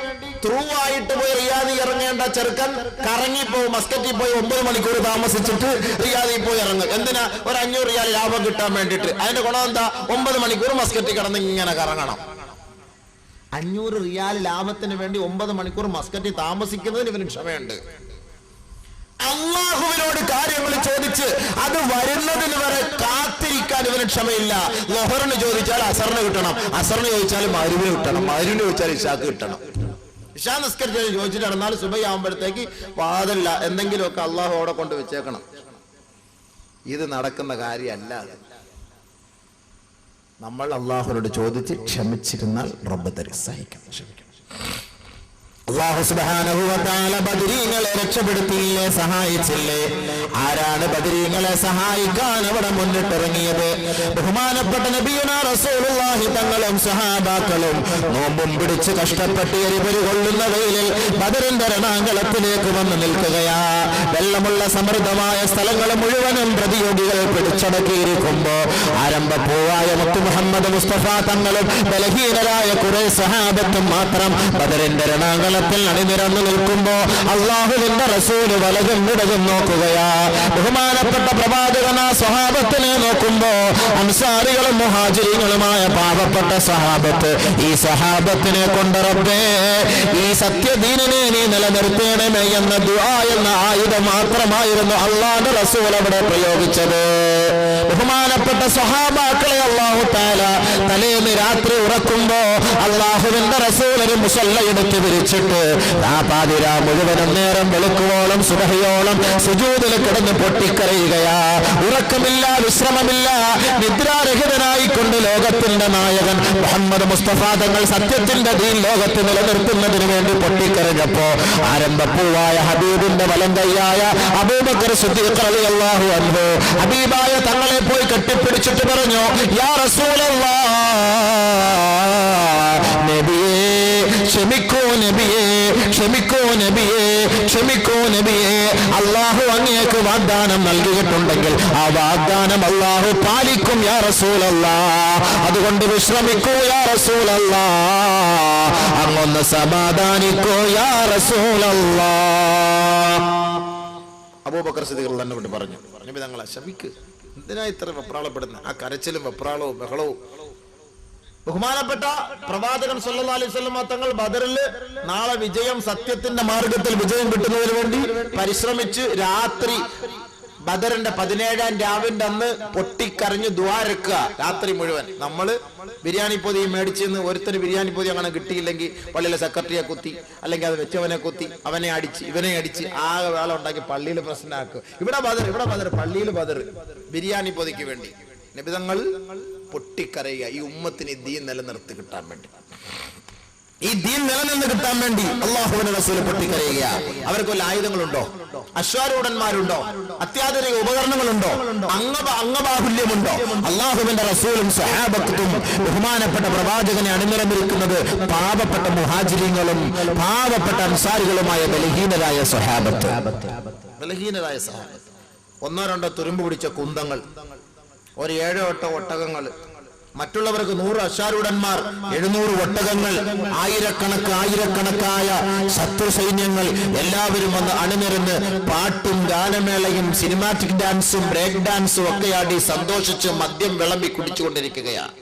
ത്രൂ ആയിട്ട് പോയി റിയാദിൽ ഇറങ്ങേണ്ട ചെറുക്കൻ കറങ്ങിപ്പോവും. മസ്കറ്റിൽ പോയി 9 മണിക്കൂർ താമസിച്ചിട്ട് റിയാദിൽ പോയി ഇറങ്ങും. എന്തിനാ? ഒരു 500 റിയാൽ ലാഭം കിട്ടാൻ വേണ്ടിയിട്ട്. അതിന്റെ ഗുണം എന്താ? 9 മണിക്കൂർ മസ്കറ്റിൽ കിടന്ന് ഇങ്ങനെ കറങ്ങണം. 500 റിയാൽ ലാഭത്തിന് വേണ്ടി 9 മണിക്കൂർ മസ്കറ്റിൽ താമസിക്കുന്നതിന് ഇവന് ക്ഷമയുണ്ട്. അള്ളാഹുവിനോട് കാര്യങ്ങൾ ചോദിച്ച് അത് വരുന്നതിന് വരെ കാത്തിരിക്കാൻ ഇവന് ക്ഷമയില്ല. ലൊഹറിന് ചോദിച്ചാൽ അസറിന് കിട്ടണം, അസറിന് ചോദിച്ചാൽ മഗ്‌രിബിന് കിട്ടണം, മഗ്‌രിബിന് ചോദിച്ചാൽ ഇശാക്ക് കിട്ടണം. ഇശാ നിസ്കരിച്ച് ചോദിച്ചിട്ട് നടന്നാൽ സുബഹി ആവുമ്പോഴത്തേക്ക് വാതില്ല എന്തെങ്കിലുമൊക്കെ അള്ളാഹു അവിടെ കൊണ്ട് വെച്ചേക്കണം. ഇത് നടക്കുന്ന കാര്യമല്ല. നമ്മൾ അള്ളാഹുവിനോട് ചോദിച്ച് ക്ഷമിച്ചിരുന്നാൽ റബ്ബ് തരും, സഹിക്കണം, ക്ഷമിക്കണം. അല്ലാഹു സുബ്ഹാനഹു വ തആല ബദരീങ്ങളെ രക്ഷപ്പെടുത്തിയില്ലേ, സഹായിച്ചില്ലേ? ആരാണ് ബദരീങ്ങളെ സഹായിക്കാൻ അവിടെ മുന്നിട്ടിറങ്ങിയത്? ബഹുമാനപ്പെട്ട നബിയുനാ റസൂലുള്ളാഹി തങ്ങളും സഹാബാക്കളും നോമ്പും പിടിച്ച് കഷ്ടപ്പെട്ട് എരിപൊരി കൊള്ളുന്ന വെയിലിൽ ബദറിന്റെ രണാങ്കളത്തിലേക്ക് വന്ന് നിൽക്കുകയാ. വെള്ളമുള്ള സമൃദ്ധമായ സ്ഥലങ്ങൾ മുഴുവനും പ്രതിയോഗികൾ പിടിച്ചടക്കിയിരിക്കുമ്പോ ആരംഭപ്പൂവായ മുത്തു മുഹമ്മദ് മുസ്തഫ തങ്ങളും ബലഹീനരായ കുറെ സഹാബത്തും മാത്രം ബദറിന്റെ രണാങ്കള അഖറത്തിൽ അണിനിരന്നു നിൽക്കുമ്പോ അല്ലാഹുവിന്റെ റസൂൽ വലതും ഇടതും നോക്കുകയാ. ബഹുമാനപ്പെട്ട പ്രവാചകൻ ആ സ്വഹാബത്തിനെ നോക്കുമ്പോ അൻസാരികളും മുഹാജിരീങ്ങളുമായ പാവപ്പെട്ട സ്വഹാബത്ത്, ഈ സ്വഹാബത്തിനെ കൊണ്ട് റബ്ബേ ഈ സത്യദീനിനെ നീ നിലനിർത്തേണമേ എന്ന ദുആ എന്ന ആയുധം മാത്രമായിരുന്നു അല്ലാഹുവിന്റെ റസൂൽ അവിടെ പ്രയോഗിച്ചത്. ബഹുമാനപ്പെട്ട സ്വഹാബാക്കളെ അല്ലാഹു തആല തലേന്ന് രാത്രി ഉറക്കുമ്പോ അല്ലാഹുവിന്റെ റസൂൽ ഒരു മുസല്ല എടുത്ത് വിരിച്ചിട്ട് ആ പാതിരാ മുഴുവനും നേരം വെളുക്കുവോളം സുബഹിയോളം സുജൂദിൽ കിടന്ന് പൊട്ടിക്കരയുകയാ. ഉറക്കമില്ല, വിശ്രമമില്ല, നിദ്രാരഹിതനായിക്കൊണ്ട് ലോകത്തിന്റെ നായകൻ മുഹമ്മദ് മുസ്തഫ തങ്ങൾ സത്യത്തിന്റെ ദീൻ ലോകത്ത് നിലനിർത്തുന്നതിന് വേണ്ടി പൊട്ടിക്കരഞ്ഞപ്പോ ആരംഭപ്പൂവായ ഹബീബിന്റെ വലം കൈയായ അബൂബക്കർ സിദ്ദീഖ് റളിയല്ലാഹു അൻഹു ഹബീബായ തങ്ങളെ പോയി കെട്ടിപ്പിടിച്ചിട്ട് പറഞ്ഞു, യാ റസൂലല്ലാഹ്, നബിയേ ക്ഷമിക്കൂ നബിയേ, ക്ഷമിക്കൂ നബിയേ, ക്ഷമിക്കൂ നബിയേ. അല്ലാഹു അങ്ങേക്ക് വാഗ്ദാനം നൽകിയിട്ടുണ്ടെങ്കിൽ ആ വാഗ്ദാനം അല്ലാഹു പാലിക്കും യാ റസൂലല്ലാഹ്. അതുകൊണ്ട് വിശ്രമിക്കൂ യാ റസൂലല്ലാഹ്, അങ്ങൊന്ന് സമാധാനിക്കൂ യാ റസൂലല്ലാഹ്. അബൂബക്കർ സിദ്ദീഖ് തന്നെ കൊണ്ട് പറഞ്ഞു, നബി തങ്ങളെ ക്ഷമിക്ക്, എന്തിനാ ഇത്ര വെപ്രാളപ്പെടുന്ന? ആ കരച്ചിലും വെപ്രാളവും ബഹളവും. ബഹുമാനപ്പെട്ട പ്രവാചകൻ സല്ലല്ലാഹു അലൈഹി വസല്ലം തങ്ങൾ ബദറിൽ നാളെ വിജയം, സത്യത്തിന്റെ മാർഗത്തിൽ വിജയം കിട്ടുന്നതിന് വേണ്ടി പരിശ്രമിച്ച് രാത്രി ബദറിന്റെ 17-ാം രാവിന്റെ അന്ന് പൊട്ടിക്കരഞ്ഞ് ദ്വാരക്കുക രാത്രി മുഴുവൻ. നമ്മള് ബിരിയാണി പൊതി മേടിച്ചെന്ന് ഒരുത്തര് ബിരിയാണി പൊതി അങ്ങനെ കിട്ടിയില്ലെങ്കിൽ പള്ളിയിലെ സെക്രട്ടറിയെ കുത്തി, അല്ലെങ്കിൽ അത് വെച്ചവനെ കുത്തി, അവനെ അടിച്ച് ഇവനെ അടിച്ച് ആകെ വേള ഉണ്ടാക്കി പള്ളിയിൽ പ്രശ്നമാക്കുക. ഇവിടെ ബദർ പള്ളിയിൽ ബദർ ബിരിയാണി പൊതിക്ക് വേണ്ടി. നബിതങ്ങൾ പൊട്ടിക്കരയുക ഈ ഉമ്മത്തിന് ദീൻ നിലനിർത്തി കിട്ടാൻ വേണ്ടി, ഈ ദീൻ നിലനിന്ന് കിട്ടാൻ വേണ്ടി അല്ലാഹുവിന്റെ റസൂൽ പൊട്ടിക്കരയുക. അവർക്ക് വല്ല ആയുധങ്ങളുണ്ടോ? അശ്വാരൂഢന്മാരുണ്ടോ? അത്യാധുനിക ഉപകരണങ്ങളുണ്ടോ? അംഗബാഹുല്യമുണ്ടോ? അല്ലാഹുവിന്റെ റസൂലും സ്വഹാബത്തും ബഹുമാനപ്പെട്ട പ്രവാചകനെ അണിനിരന്നിരിക്കുന്നത് പാവപ്പെട്ട മുഹാജിരീങ്ങളും പാവപ്പെട്ട അൻസാരികളുമായ ബലഹീനരായ സ്വഹാബത്ത്. ബലഹീനരായ സ്വഹാബത്ത്, 1-2 തുരുമ്പ് പിടിച്ച കുന്തങ്ങൾ, ഒരു 7-8 ഒട്ടകങ്ങൾ, മറ്റുള്ളവർക്ക് 100 അശ്വാരൂഢന്മാർ, 700 ഒട്ടകങ്ങൾ, ആയിരക്കണക്കായ ശത്രു സൈന്യങ്ങൾ, എല്ലാവരും വന്ന് അണിനിരന്ന് പാട്ടും ഗാനമേളയും സിനിമാറ്റിക് ഡാൻസും ബ്രേക്ക് ഡാൻസും ഒക്കെ ആടി സന്തോഷിച്ച് മദ്യം വിളമ്പി കുടിച്ചുകൊണ്ടിരിക്കുകയാണ്.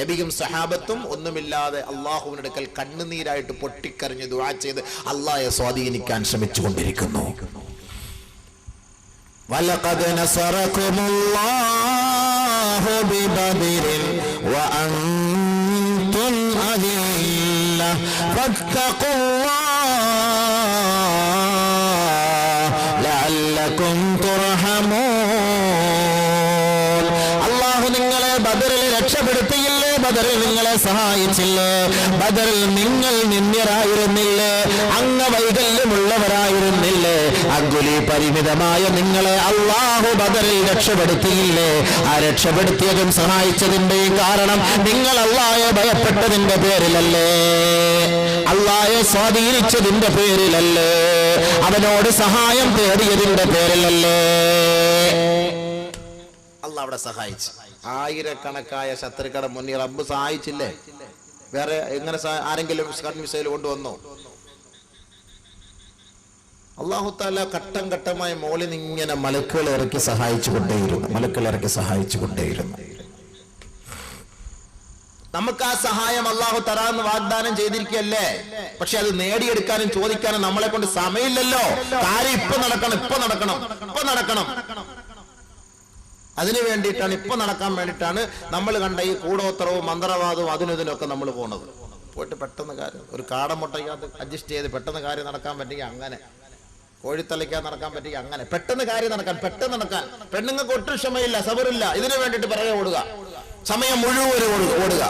നബിയും സഹാബത്തും ഒന്നുമില്ലാതെ അള്ളാഹുവിന്റെ അടുക്കൽ കണ്ണുനീരായിട്ട് പൊട്ടിക്കരഞ്ഞ് ദുആ ചെയ്ത് അള്ളാഹയെ സ്വാധീനിക്കാൻ ശ്രമിച്ചുകൊണ്ടിരിക്കുന്നു. وَلَقَدْ نَصَرَكُمُ اللَّهُ بِبَدْرٍ وَأَنْتُمْ أَذِلَّةٌ فَاتَّقُوا اللَّهَ لَعَلَّكُمْ تُرْحَمُونَ. അല്ലാഹു നിങ്ങളെ ബദറിൽ രക്ഷപ്പെടുത്തിയില്ലേ? ബദറിൽ നിങ്ങളെ സഹായിച്ചില്ലേ? ബദറിൽ നിങ്ങൾ നിന്ദ്യരായിരുന്നില്ലേ? അംഗവൈകല്യമുള്ളവരായിരുന്നില്ലേ? അങ്കുലി പരിമിതമായ നിങ്ങളെ അല്ലാഹു ബദറിൽ രക്ഷപ്പെടുത്തിയില്ലേ? ആ രക്ഷപ്പെടുത്തിയതും സഹായിച്ചതിന്റെയും കാരണം നിങ്ങൾ അല്ലാഹയെ ഭയപ്പെട്ടതിന്റെ പേരിലല്ലേ? അല്ലാഹയെ സ്വാധീനിച്ചതിന്റെ പേരിലല്ലേ? അവനോട് സഹായം തേടിയതിന്റെ പേരിലല്ലേ? അല്ലാഹു അവിടെ സഹായിച്ചു. ആയിരക്കണക്കായ ശത്രുക്കളുടെ മുന്നിൽ റബ്ബ് സഹായിച്ചില്ലേ? വേറെ എങ്ങനെ ആരെങ്കിലും മിസൈൽ കൊണ്ടുവന്നോ? അല്ലാഹു തആല ഘട്ടം ഘട്ടമായി മോളിൽ ഇങ്ങനെ മലക്കുകൾ ഇറക്കി സഹായിച്ചു കൊണ്ടേയിരുന്നു. നമുക്ക് ആ സഹായം അല്ലാഹു തരാന്ന് വാഗ്ദാനം ചെയ്തിരിക്കുകയല്ലേ? പക്ഷെ അത് നേടിയെടുക്കാനും ചോദിക്കാനും നമ്മളെ കൊണ്ട് സമയമില്ലല്ലോ. കാര്യം ഇപ്പൊ നടക്കണം. അതിനു വേണ്ടിയിട്ടാണ്, ഇപ്പൊ നടക്കാൻ വേണ്ടിയിട്ടാണ് നമ്മൾ കണ്ട ഈ കൂടോത്രവും മന്ത്രവാദവും അതിനൊക്കെ നമ്മൾ പോണത്. പോയിട്ട് പെട്ടെന്ന് കാര്യം, ഒരു കാടമുട്ടയ്ക്കകത്ത് അഡ്ജസ്റ്റ് ചെയ്ത് പെട്ടെന്ന് കാര്യം നടക്കാൻ പറ്റുക, അങ്ങനെ കോഴിത്തലയ്ക്കാതെ നടക്കാൻ പറ്റുക, അങ്ങനെ പെട്ടെന്ന് കാര്യം നടക്കാൻ. പെണ്ണുങ്ങൾക്ക് ഒട്ടും ക്ഷമയില്ല, സബറില്ല. ഇതിനു വേണ്ടിയിട്ട് പിറകെ ഓടുക, സമയം മുഴുവൻ ഓടുക.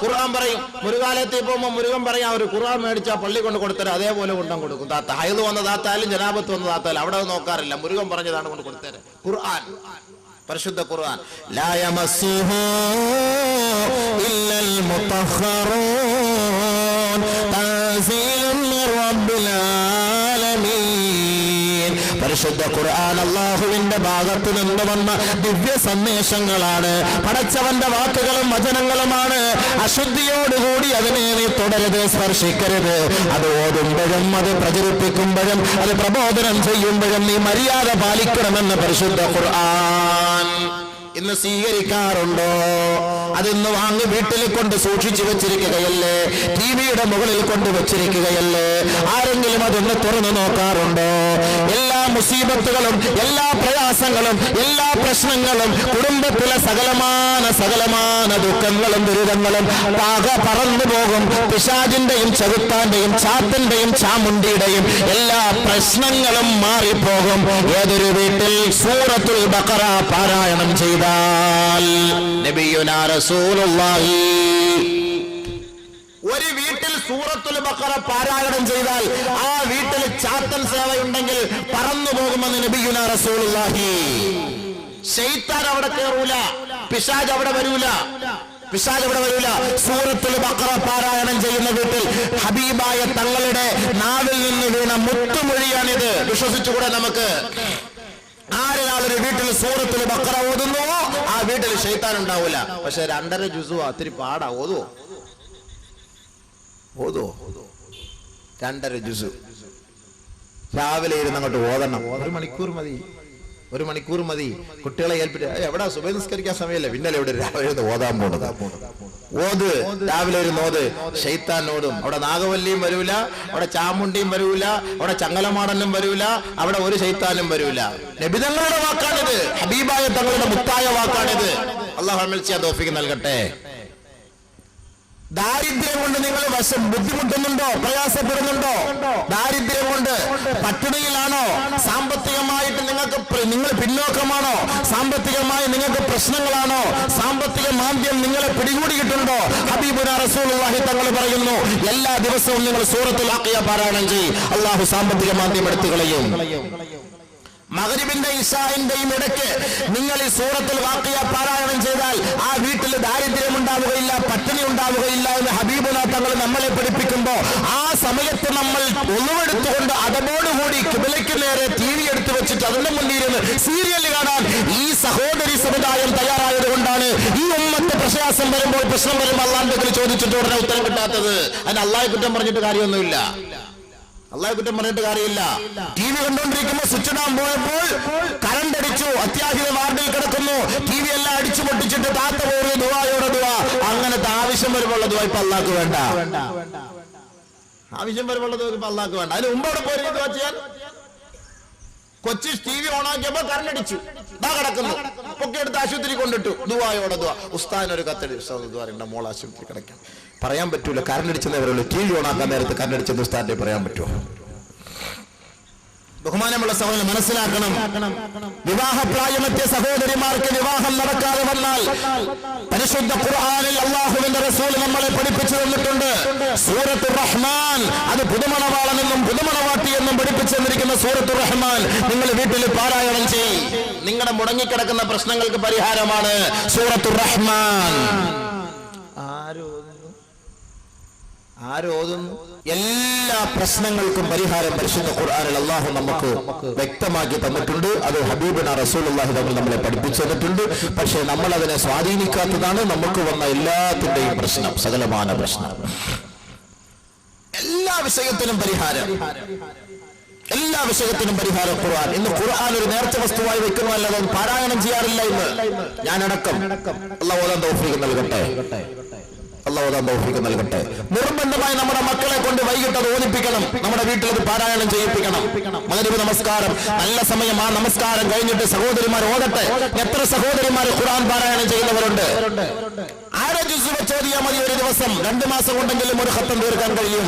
ഖുർആൻ പറയും, മുരുകാലയത്തിൽ പോകുമ്പോൾ മുരുകൻ പറയാം, ഒരു ഖുർആൻ മേടിച്ചാൽ പള്ളി കൊണ്ട് കൊടുത്തരാം, അതേപോലെ കൊണ്ടും കൊടുക്കും. ഹൈദ് വന്ന താത്തായാലും ജനാബത്ത് വന്ന താത്തായാലും അവിടെ നോക്കാറില്ല, മുരുകൻ പറഞ്ഞതാണ് കൊണ്ട് കൊടുത്തരാം. ഖുർആൻ, പരിശുദ്ധ ഖുർആൻ, ലാ യമസ്സുഹു ഇല്ലൽ മുതഹ്ഹറൂൻ തൻസീലുൻ മിർ റബ്ബിൽ ആലമീൻ. പരിശുദ്ധ ഖുർആൻ അല്ലാഹുവിന്റെ ഭാഗത്ത് നിന്ന് വന്ന ദിവ്യ സന്ദേശങ്ങളാണ്. പടച്ചവന്റെ വാക്കുകളും വചനങ്ങളുമാണ്. അശുദ്ധിയോടുകൂടി അതിനെ നീ തുടരുത്, സ്പർശിക്കരുത്. അത് ഓതുമ്പോഴും അത് പ്രചരിപ്പിക്കുമ്പോഴും അത് പ്രബോധനം ചെയ്യുമ്പോഴും നീ മര്യാദ പാലിക്കണമെന്ന് പരിശുദ്ധ ഖുർആൻ. ഇന്ന് സ്വീകരിക്കാറുണ്ടോ? അതിന്ന് വാങ്ങി വീട്ടിൽ കൊണ്ട് സൂക്ഷിച്ചു വെച്ചിരിക്കുകയല്ലേ? ടിവിയുടെ മുകളിൽ കൊണ്ട് വെച്ചിരിക്കുകയല്ലേ? ആരെങ്കിലും അതൊന്ന് തുറന്നു നോക്കാറുണ്ടോ? എല്ലാ മുസീബത്തുകളും, എല്ലാ പ്രയാസങ്ങളും, എല്ലാ പ്രശ്നങ്ങളും, കുടുംബത്തിലെ സകലമാന ദുഃഖങ്ങളും ദുരിതങ്ങളും പറന്നു പോകും. പിശാചിന്റെയും ചെകുത്താന്റെയും ചാത്തന്റെയും ചാമുണ്ടിയുടെയും എല്ലാ പ്രശ്നങ്ങളും മാറിപ്പോകും ഏതൊരു വീട്ടിൽ സൂറത്തുൽ ബഖറ പാരായണം ചെയ്താൽ. നബിയുനാ റസൂലുള്ളാഹി ഒരു വീട്ടിൽ സൂറത്തുൽ ബഖറ പാരായണം ചെയ്താൽ ആ വീട്ടിൽ ചാത്തൻ സേവയുണ്ടെങ്കിൽ പറന്നു പോകുമെന്ന് നബിയുനാ റസൂലുള്ളാഹി. ശൈത്താൻ അവിടെ കയറൂല, പിശാച് അവിടെ വരൂല. സൂറത്തുൽ ബഖറ പാരായണം ചെയ്യുന്ന വീട്ടിൽ ഹബീബായ തങ്ങളുടെ നാവിൽ നിന്ന് വീണ മുത്തുമൊഴിയാണിത്. വിശ്വസിച്ചുകൂടെ നമുക്ക്? ആരൊരാളൊരു വീട്ടിൽ സൂറത്തുൽ ബഖറ ഓതുന്നുവോ ആ വീട്ടിൽ ശൈത്താൻ ഉണ്ടാവൂല. പക്ഷെ 2.5 ജുസു അത്തിരി പാടാ. ഓതോ 2.5 ജുസു രാവിലെ ഇരുന്ന് അങ്ങോട്ട് ഓതണം. 1 മണിക്കൂർ മതി. കുട്ടികളെ ഏൽപ്പിട്ട് എവിടെ സുബഹി നിസ്കരിക്കാൻ സമയമല്ലേ, പിന്നല്ലേ ഇവിടെ രാവിലെ ഓതാൻ പോണത്. ഓത്, രാവിലെ ഇരുന്ന് ഓത്. ശൈത്താൻ ഓതും. അവിടെ നാഗവല്ലിയും വരൂല, അവിടെ ചാമുണ്ടിയും വരൂല, അവിടെ ചങ്ങലമാടനും വരൂല, അവിടെ ഒരു ശൈത്താനും വരൂല. നബി തങ്ങളുടെ വാക്കാണിത്, ഹബീബായ തങ്ങളുടെ മുത്തായ വാക്കാണിത്. അല്ലാഹു അമൽ ചെയ്യാൻ തൗഫീഖ് നൽകട്ടെ. ദാരിദ്ര്യം കൊണ്ട് നിങ്ങൾ ബുദ്ധിമുട്ടുന്നുണ്ടോ? പ്രയാസപ്പെടുന്നുണ്ടോ? ദാരിദ്ര്യം കൊണ്ട് പട്ടിണിയിലാണോ? സാമ്പത്തികമായിട്ട് നിങ്ങൾ പിന്നോക്കമാണോ? സാമ്പത്തികമായി നിങ്ങൾക്ക് പ്രശ്നങ്ങളാണോ? സാമ്പത്തിക മാന്ദ്യം നിങ്ങളെ പിടികൂടിയിട്ടുണ്ടോ? ഹബീബുനാ റസൂലുള്ളാഹി തങ്ങൾ പറയുന്നു, എല്ലാ ദിവസവും നിങ്ങൾ സൂറത്തുൽ വാഖിയ പാരായണം ചെയ്യും, അല്ലാഹു സാമ്പത്തിക മാന്ദ്യം എടുത്തു കളയും. മഗ്രിബിന്റെ ഇശാഇന്റെയും ഇടയ്ക്ക് നിങ്ങൾ ഈ സൂറത്തുൽ വാഖിയ പാരായണം ചെയ്താൽ ആ വീട്ടിൽ ദാരിദ്ര്യം ഉണ്ടാവുകയില്ല, പട്ടിണി ഉണ്ടാവുകയില്ല എന്ന് ഹബീബുനാ തങ്ങൾ നമ്മളെ പഠിപ്പിക്കുമ്പോൾ ആ സമയത്ത് നമ്മൾ ഒന്നുമെടുത്തുകൊണ്ട് അതോടുകൂടി കിബിലയ്ക്ക് നേരെ TV എടുത്തു വെച്ചിട്ട് അതിന്റെ മുന്നിലിരുന്ന് സീരിയൽ കാണാൻ ഈ സഹോദരി സമുദായം തയ്യാറായത് കൊണ്ടാണ് ഈ ഉമ്മത്ത് പ്രശ്നം വരുമ്പോൾ അള്ളാഹുവിനെ ചോദിച്ചിട്ട് ഉടനെ ഉത്തരം കിട്ടാത്തത്. അതിന് അള്ളാഹെ കുറ്റം പറഞ്ഞിട്ട് കാര്യമൊന്നുമില്ല. TV കണ്ടുകൊണ്ടിരിക്കുമ്പോൾ സ്വിച്ച് ഇടാൻ പോയപ്പോൾ കറണ്ട് അടിച്ചു, അത്യാഹിത വാർഡിൽ കിടക്കുന്നു, TV എല്ലാം അടിച്ചു പൊട്ടിച്ചിട്ട് താത്ത പോയി ദുആയോടെ ദുആ. അങ്ങനത്തെ ആവശ്യം വരുമ്പോൾ ദുആ ഇപ്പൊ അള്ളാഹ്ക്ക് വേണ്ട. അതിന് മുമ്പ് അവിടെ പോയി ദുആ ചെയ്യാൻ. കൊച്ചി TV ഓണാക്കിയപ്പോ കറണ്ട് അടിച്ചു, ദാ കിടക്കുന്നു, പൊക്കിയെടുത്ത് ആശുപത്രി കൊണ്ടിട്ടു, ദുആയോടെ ദുആ. ഉസ്താദിന് ഒരു കത്തടി, മോൾ ആശുപത്രി കിടക്കാം. പറയാൻ പറ്റൂല, കറണ്ട് അടിച്ചെന്നേ പറയുള്ളൂ. TV ഓണാക്കാൻ നേരത്ത് കറണ്ട് അടിച്ചത് ഉസ്താദിനെ പറയാൻ പറ്റുമോ? ബഹുമാനമുള്ള സഹോദരൻ മനസ്സിലാക്കണം, വിവാഹപ്രായമെത്തിയ സഹോദരിമാർക്ക് വിവാഹം നടക്കാതെ വന്നാൽ പരിശുദ്ധ ഖുർആനിൽ അല്ലാഹുവിന്റെ റസൂൽ നമ്മളെ പഠിപ്പിച്ചു തന്നിട്ടുണ്ട്. സൂറത്തുർ റഹ്മാൻ, അത് പുതുമണവാളനെന്നും പുതുമണവാട്ടി എന്നും പഠിപ്പിച്ചു തന്നിരിക്കുന്ന സൂറത്തുർ റഹ്മാൻ നിങ്ങൾ വീട്ടിൽ പാരായണം ചെയ്യും. നിങ്ങളുടെ മുടങ്ങിക്കിടക്കുന്ന പ്രശ്നങ്ങൾക്ക് പരിഹാരമാണ് സൂറത്തുർ റഹ്മാൻ. ആരോതുന്നു? എല്ലാ പ്രശ്നങ്ങൾക്കും പരിഹാരം പരിശുദ്ധ ഖുർആനിൽ അല്ലാഹു നമുക്ക് വ്യക്തമാക്കി തന്നിട്ടുണ്ട്. അത് ഹബീബുനാ റസൂലുള്ളാഹി തങ്ങൾ നമ്മളെ പഠിപ്പിച്ചു തന്നിട്ടുണ്ട്. പക്ഷേ നമ്മൾ അതിനെ സ്വാധീനിക്കാത്തതാണ് നമുക്ക് വന്ന എല്ലാത്തിന്റെയും പ്രശ്നം, സകലമാന പ്രശ്നം. എല്ലാ വിഷയത്തിനും പരിഹാരം ഖുർആൻ. ഇന്ന് ഖുർആൻ ഒരു നേർച്ച വസ്തുവായി വെക്കുന്നതല്ലാതെ പാരായണം ചെയ്യാറില്ല ഇന്ന്. ഞാനടക്കം. അല്ലാഹു ഓതാൻ തൗഫീഖ് നൽകട്ടെ. നിർബന്ധമായി നമ്മുടെ മക്കളെ കൊണ്ട് വൈകിട്ട് അത് ഓദിപ്പിക്കണം. നമ്മുടെ വീട്ടിൽ അത് പാരായണം ചെയ്യിപ്പിക്കണം. മഗ്രിബ് നമസ്കാരം നല്ല സമയം, ആ നമസ്കാരം കഴിഞ്ഞിട്ട് സഹോദരിമാർ ഓതട്ടെ. എത്ര സഹോദരിമാർ ഖുർആൻ പാരായണം ചെയ്യുന്നവരുണ്ട്? 6 ജുസ് വെച്ച് ഓതിയാൽ മതി ഒരു ദിവസം. 2 മാസം കൊണ്ടെങ്കിലും ഒരു ഖത്തം തീർക്കാൻ കഴിയും.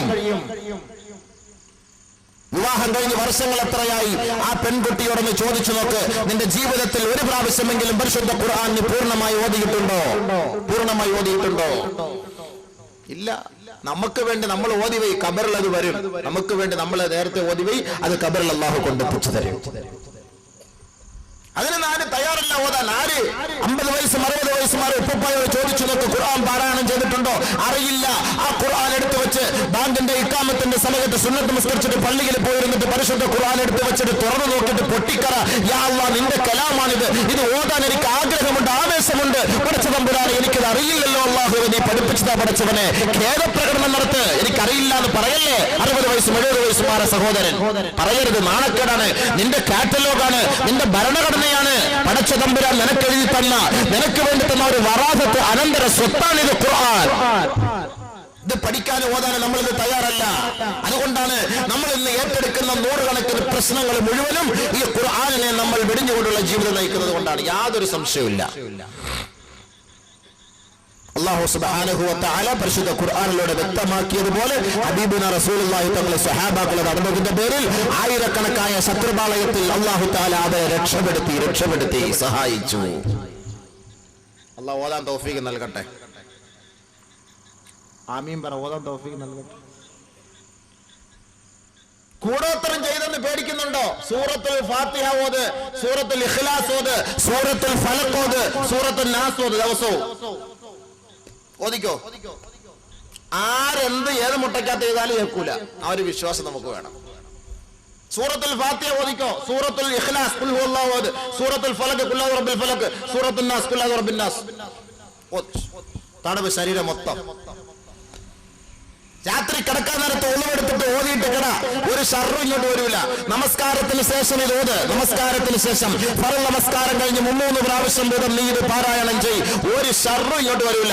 വിവാഹം കഴിഞ്ഞ് വർഷങ്ങൾ എത്രയായി? ആ പെൺകുട്ടിയോടൊന്ന് ചോദിച്ചു നോക്ക്, നിന്റെ ജീവിതത്തിൽ ഒരു പ്രാവശ്യമെങ്കിലും പരിശുദ്ധ ഖുർആൻ പൂർണ്ണമായി ഓതിയിട്ടുണ്ടോ? ഇല്ല. നമുക്ക് വേണ്ടി നമ്മൾ ഓതിവൈ, ഖബറിൽ അത് വരും. നമുക്ക് വേണ്ടി നമ്മൾ നേരത്തെ ഓതിവൈ, അത് ഖബറിൽ അല്ലാഹു കൊണ്ടെത്തിച്ചു തരും. അതിന് ആര് തയ്യാറല്ല ഓതാൻ? 50 വയസ്സും 60 വയസ്സുമാരെ ഉപ്പപ്പായോട് ചോദിച്ചു നോക്ക്, ഖുർആൻ പാരായണം ചെയ്തിട്ടുണ്ടോ? അറിയില്ല. ആ ഖുർആൻ എടുത്തു വെച്ച് ബാങ്കിന്റെ ഇഖാമത്തിന്റെ സമയത്ത് സുന്നത്ത് നിസ്കരിച്ചിട്ട് പള്ളിയിൽ പോയിരുന്നിട്ട് പരിശുദ്ധ ഖുർആൻ എടുത്ത് വെച്ചിട്ട് തുറന്നു നോക്കിയിട്ട് പൊട്ടിക്കറ, യാ അല്ലാഹ് നിന്റെ കലാമാണിത്, ഇത് ഓതാൻ എനിക്ക് ആഗ്രഹമുണ്ട്, ആവേശമുണ്ട്, പഠിച്ച തമ്പുരാനെ എനിക്കത് അറിയില്ലല്ലോ അല്ലാഹുവേ, നീ പഠിപ്പിച്ചതാ പഠിച്ചവനെ, ഖേദപ്രകടനം നടത്ത്, എനിക്കറിയില്ല എന്ന് പറയല്ലേ. 60 വയസ്സും 70 വയസ്സുമാര സഹോദരൻ പറയരുത്, നാണക്കേടാണ്, നിന്റെ കാറ്റലോഗാണ്, നിന്റെ ഭരണഘടനയാണ്, പടച്ച തമ്പുരാൻ നിനക്ക് എഴുതി തന്ന, നിനക്ക് വേണ്ടി തന്ന ഒരു വറാസത്ത്, അനന്തര സ്വത്താണിത് ഖുർആൻ. ഇത് പഠിക്കാനും ഓതാനും നമ്മളിത് തയ്യാറല്ല. അതുകൊണ്ടാണ് നമ്മൾ ഇന്ന് ഏറ്റെടുക്കുന്ന നൂറുകണക്കിന് പ്രശ്നങ്ങൾ മുഴുവനും ഈ ഖുർആനിനെ നമ്മൾ വെടിഞ്ഞുകൊണ്ടുള്ള ജീവിതം നയിക്കുന്നത് കൊണ്ടാണ്, യാതൊരു സംശയവുമില്ല. അല്ലാഹു സുബ്ഹാനഹു വ തആല പരിശുദ്ധ ഖുർആനിലൂടെ വ്യക്തമാക്കിയതുപോലെ ഹബീബുന റസൂലുള്ളാഹി തങ്ങളുടെ സ്വഹാബാക്കളെ നടന്നതിന്റെ പേരിൽ ആയിരക്കണക്കായ ശത്രുപാളയത്തിൽ അല്ലാഹു തആല അവരെ രക്ഷപ്പെടുത്തി സഹായിച്ചു. അല്ലാഹു ഓതാൻ തൗഫീഖ് നൽകട്ടെ. ആമീൻ പറ. ഓതാൻ തൗഫീഖ് നൽകട്ടെ. കൂടോത്തരം ചെയ്തെന്ന് പേടിക്കുന്നുണ്ടോ? സൂറത്തുൽ ഫാത്തിഹ ഓത്, സൂറത്തുൽ ഇഖ്ലാസ് ഓത്, സൂറത്തുൽ ഫലഖ് ഓത്, സൂറത്തുൽ നാസ് ഓത് ദിവസവും ഓദിക്കോ. ആരെന്ത് ഏത് മുട്ടയ്ക്കകത്ത് ചെയ്താലും കേൾക്കൂല. ആ ഒരു വിശ്വാസം നമുക്ക് വേണം. സൂറത്തുൽ ഫാത്തിഹ ഓദിക്കോ, സൂറത്തുൽ ഇഖ്ലാസ് ഖുൽ ഹുവല്ലാഹു അഹദ്, സൂറത്തുൽ ഫലഖ് ഖുൽ അഊദു ബിറബ്ബിൽ ഫലഖ്, സൂറത്തുൽ നാസ് ഖുൽ അഊദു ബിറബ്ബിൻ നാസ്. തടവ് ശരീരം മൊത്തം. രാത്രി കിടക്കാൻ നേരത്ത് ഒളിവെടുത്തിട്ട് ഓതിയിട്ട് കിട, ഒരു ഷർറും ഇങ്ങോട്ട് വരൂല. നമസ്കാരത്തിന് ശേഷം ഇത് ഓത്. നമസ്കാരത്തിന് ശേഷം ഫർള് നമസ്കാരം കഴിഞ്ഞ് 3 പ്രാവശ്യം വീതം നീ ഇത് പാരായണം ചെയ്, ഒരു ഷർറും ഇങ്ങോട്ട് വരൂല.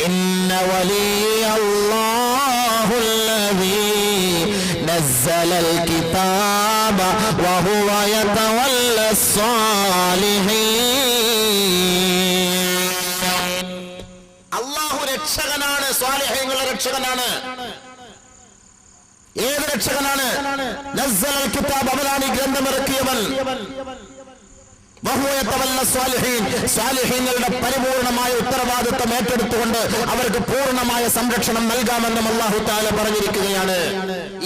ഇന്ന വലിയല്ലാഹുല്ലദീ നസ്സലൽ കിതാബ വഹുവ യതവല്ലസ്സാലിഹീൻ. അല്ലാഹു രക്ഷകനാണ്, സ്വാലിഹീങ്ങളുടെ രക്ഷകനാണ്. ഏത് രക്ഷകനാണ്? നസ്സലൽ കിതാബ്, അവനാണ് ഈ ഗ്രന്ഥം ഇറക്കിയവൻ. വഹുവ യതവല്ലസ്സാലിഹീൻ, സ്വാലിഹീങ്ങളുടെ പരിപൂർണമായ ഉത്തരവാദിത്വം ഏറ്റെടുത്തുകൊണ്ട് അവർക്ക് പൂർണ്ണമായ സംരക്ഷണം നൽകാമെന്നും അല്ലാഹു തആല പറഞ്ഞിരിക്കുകയാണ്.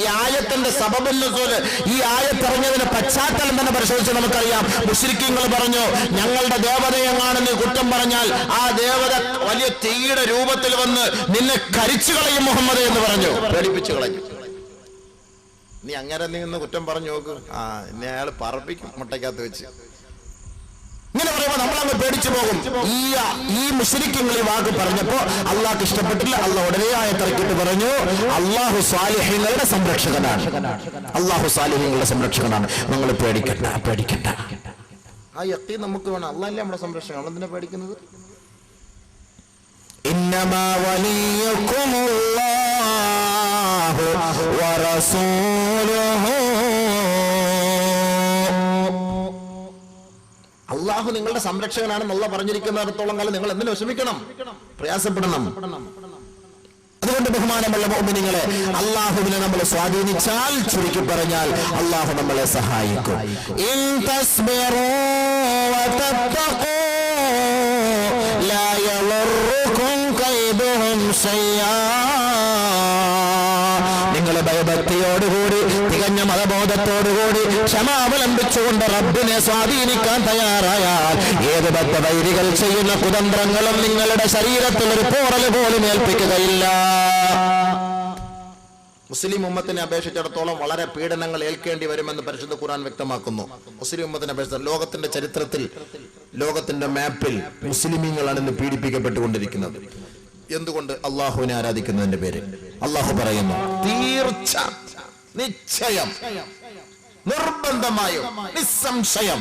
ഈ ആയത്തിന്റെ സബബുൻ നുസൂൽ, ഈ ആയത്ത് ഇറങ്ങിയതിന്റെ പശ്ചാത്തലം തന്നെ പരിശോധിച്ച് നമുക്കറിയാം. മുശ്രിക്കീങ്ങൾ പറഞ്ഞു, ഞങ്ങളുടെ ദേവതയെങ്ങാണെന്ന് കുറ്റം പറഞ്ഞാൽ ആ ദേവത വലിയ തീയുടെ രൂപത്തിൽ വന്ന് നിന്നെ കരിച്ചു കളയും മുഹമ്മദ് എന്ന് പറഞ്ഞു, പേടിപ്പിച്ചു കളഞ്ഞു. നീ അങ്ങനെ നിന്ന് കുറ്റം പറഞ്ഞു നോക്ക്, ഇനി അയാൾ പറപ്പിക്കും മുട്ടയ്ക്കകത്ത് വെച്ച്. ഇങ്ങനെ പറയുമ്പോ നമ്മളങ്ങ് പേടിച്ചു പോകും. ഈ മുശ്രിക്കുകൾ ഈ വാക്ക് പറഞ്ഞപ്പോ അള്ളാഹ്ക്ക് ഇഷ്ടപ്പെട്ടില്ല. അള്ളാഹ് ഉടനെ ആയത്തിറക്കിയിട്ട് പറഞ്ഞു, അള്ളാഹു സ്വാലിഹീങ്ങളുടെ സംരക്ഷകനാണ്, അള്ളാഹു സ്വാലിഹീങ്ങളുടെ സംരക്ഷകനാണ്, നിങ്ങൾ പേടിക്കണ്ട. ആ യഖീൻ നമുക്ക് വേണം. അള്ളാഹല്ലേ നമ്മുടെ സംരക്ഷകൻ, നമ്മളെന്തിനാ പേടിക്കുന്നത്? ഇന്നമാ വലിയകുമുല്ലാഹു വറസൂലുഹു, അള്ളാഹു നിങ്ങളുടെ സംരക്ഷകനാണെന്നുള്ള പറഞ്ഞിരിക്കുന്നിടത്തോളം കാലം നിങ്ങൾ എന്തിനു വിഷമിക്കണം, പ്രയാസപ്പെടണം? അതുകൊണ്ട് ബഹുമാനമുള്ള മുഅ്മിനീങ്ങളെ, അള്ളാഹുവിനെ നമ്മൾ സ്വാധീനിച്ചാൽ, ചുരുക്കി പറഞ്ഞാൽ അള്ളാഹു നമ്മളെ സഹായിക്കും. ഇൻ തസ്ബിറൂ വതത്തഖൂ ലാ യളറുകും കൈദുഹും ശൈആ. നിങ്ങൾ ഭയഭക്തിയോടുകൂടി, തികഞ്ഞ മതബോധത്തോടുകൂടി, ക്ഷമാവലംബിച്ചുകൊണ്ട് റബ്ബിനെ സ്വാധീനിക്കാൻ തയ്യാറായാൽ ഏത് ബദ്ധവൈരികൾ ചെയ്യുന്ന കുതന്ത്രങ്ങളും നിങ്ങളുടെ ശരീരത്തിൽ ഒരു പോറൽ പോലും ഏൽപ്പിക്കുകയില്ല. മുസ്ലിം ഉമ്മത്തിനെ അപേക്ഷിച്ചിടത്തോളം വളരെ പീഡനങ്ങൾ ഏൽക്കേണ്ടി വരുമെന്ന് പരിശുദ്ധ ഖുർആൻ വ്യക്തമാക്കുന്നു. മുസ്ലിം ഉമ്മത്തിനെ അപേക്ഷിച്ച് ലോകത്തിന്റെ ചരിത്രത്തിൽ, ലോകത്തിന്റെ മാപ്പിൽ മുസ്ലിമീങ്ങളാണ് ഇന്ന് പീഡിപ്പിക്കപ്പെട്ടുകൊണ്ടിരിക്കുന്നത്. എന്തുകൊണ്ട്? അള്ളാഹുവിനെ ആരാധിക്കുന്നതിന്റെ പേരിൽ. അള്ളാഹു പറയുന്നു, തീർച്ച, നിശ്ചയം, നിർബന്ധമായും, നിസ്സംശയം,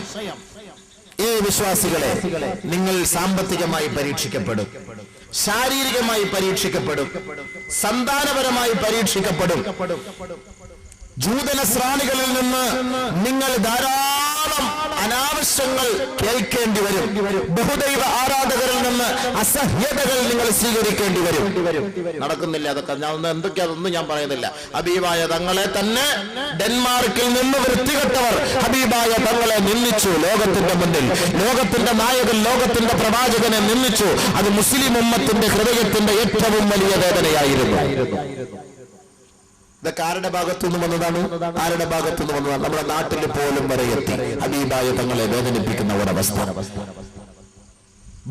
ഈ വിശ്വാസികളെ നിങ്ങൾ സാമ്പത്തികമായി പരീക്ഷിക്കപ്പെടും, ശാരീരികമായി പരീക്ഷിക്കപ്പെടും, സന്താനപരമായി പരീക്ഷിക്കപ്പെടും. ജൂതനസ്രാണികളിൽ നിന്ന് നിങ്ങൾ ധാരാളം അനാവശ്യങ്ങൾ കേൾക്കേണ്ടി വരും. ബഹുദൈവ ആരാധകരിൽ നിന്ന് അസഹ്യതകൾ നിങ്ങൾ സ്വീകരിക്കേണ്ടി വരും. നടക്കുന്നില്ല അതൊക്കെ. ഞാൻ എന്തൊക്കെയാതൊന്നും ഞാൻ പറയുന്നില്ല. ഹബീബായ തങ്ങളെ തന്നെ ഡെൻമാർക്കിൽ നിന്ന് വൃത്തികെട്ടവർ ഹബീബായ തങ്ങളെ നിന്ദിച്ചു. ലോകത്തിന്റെ മുന്നിൽ ലോകത്തിന്റെ നായകൻ, ലോകത്തിന്റെ പ്രവാചകനെ നിന്ദിച്ചു. അത് മുസ്ലിം ഉമ്മത്തിന്റെ ഹൃദയത്തിന്റെ ഏറ്റവും വലിയ വേദനയായിരുന്നു. ഇതൊക്കെ ആരുടെ ഭാഗത്തുനിന്ന് വന്നതാണ്? ആരുടെ ഭാഗത്തുനിന്ന് വന്നതാണ്? നമ്മുടെ നാട്ടിൽ പോലും വരെ എത്തി ഹബീബായ തങ്ങളെ വേദനിപ്പിക്കുന്ന ഒരവസ്ഥ.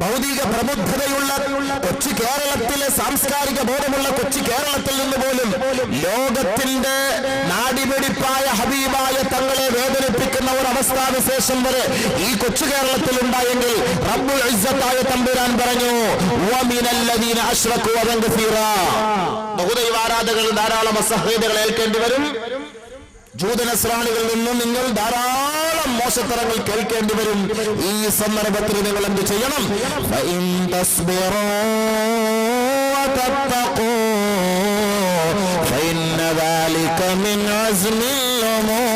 ഭൗതിക പ്രബുദ്ധതയുള്ള കൊച്ചു കേരളത്തിലെ സാംസ്കാരിക ബോധമുള്ള കൊച്ചു കേരളത്തിൽ നിന്ന് പോലും ലോകത്തിന്റെ നാടിപിടിപ്പായ ഹബീബായ തങ്ങളെ വേദനിപ്പിക്കുന്ന ഒരു അവസ്ഥാവിശേഷം വരെ ഈ കൊച്ചു കേരളത്തിൽ ഉണ്ടായെങ്കിൽ റബ്ബുൽ ഇസ്സത്തായ തമ്പുരാൻ പറഞ്ഞു വമിനല്ലദീന അശ്റകൂ അദൻ കസീറാ, ബഹുദൈവാരാധകർ ധാരാളം അസഹ്യതകൾ ഏൽക്കേണ്ടി വരും. ജൂതനസ്രാണികളിൽ നിന്നും നിങ്ങൾ ധാരാളം മോശത്തരങ്ങൾ കേൾക്കേണ്ടി വരും. ഈ സന്ദർഭത്തിൽ നിങ്ങൾ എന്ത് ചെയ്യണം? ഫഇൻ തസ്ബിറൂ വതത്തഖൂ ഫഇന്ന ദാലിക മിൻ അസ്മിൽ ഉമൂർ.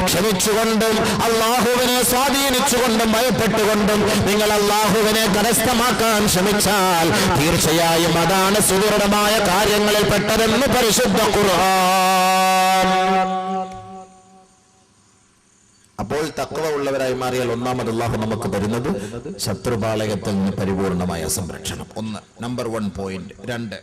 ക്ഷമിച്ചുകൊണ്ടും അള്ളാഹുവിനെ സ്വാധീനിച്ചുകൊണ്ടും ഭയപ്പെട്ടുകൊണ്ടും നിങ്ങൾ അള്ളാഹുവിനെ കരസ്ഥമാക്കാൻ ശ്രമിച്ചാൽ തീർച്ചയായും അതാണ് സുദൃഢമായ കാര്യങ്ങളിൽ പെട്ടതെന്ന് പരിശുദ്ധ ഖുർആൻ. അപ്പോൾ തഖ്വ ഉള്ളവരായി മാറിയാൽ ഒന്നാമത് അല്ലാഹു നമുക്ക് തരുന്നത് ശത്രുപാളയത്തിൽ നിന്ന് പരിപൂർണമായ സംരക്ഷണം. ഒന്ന്, നമ്പർ 1 പോയിന്റ്. 2,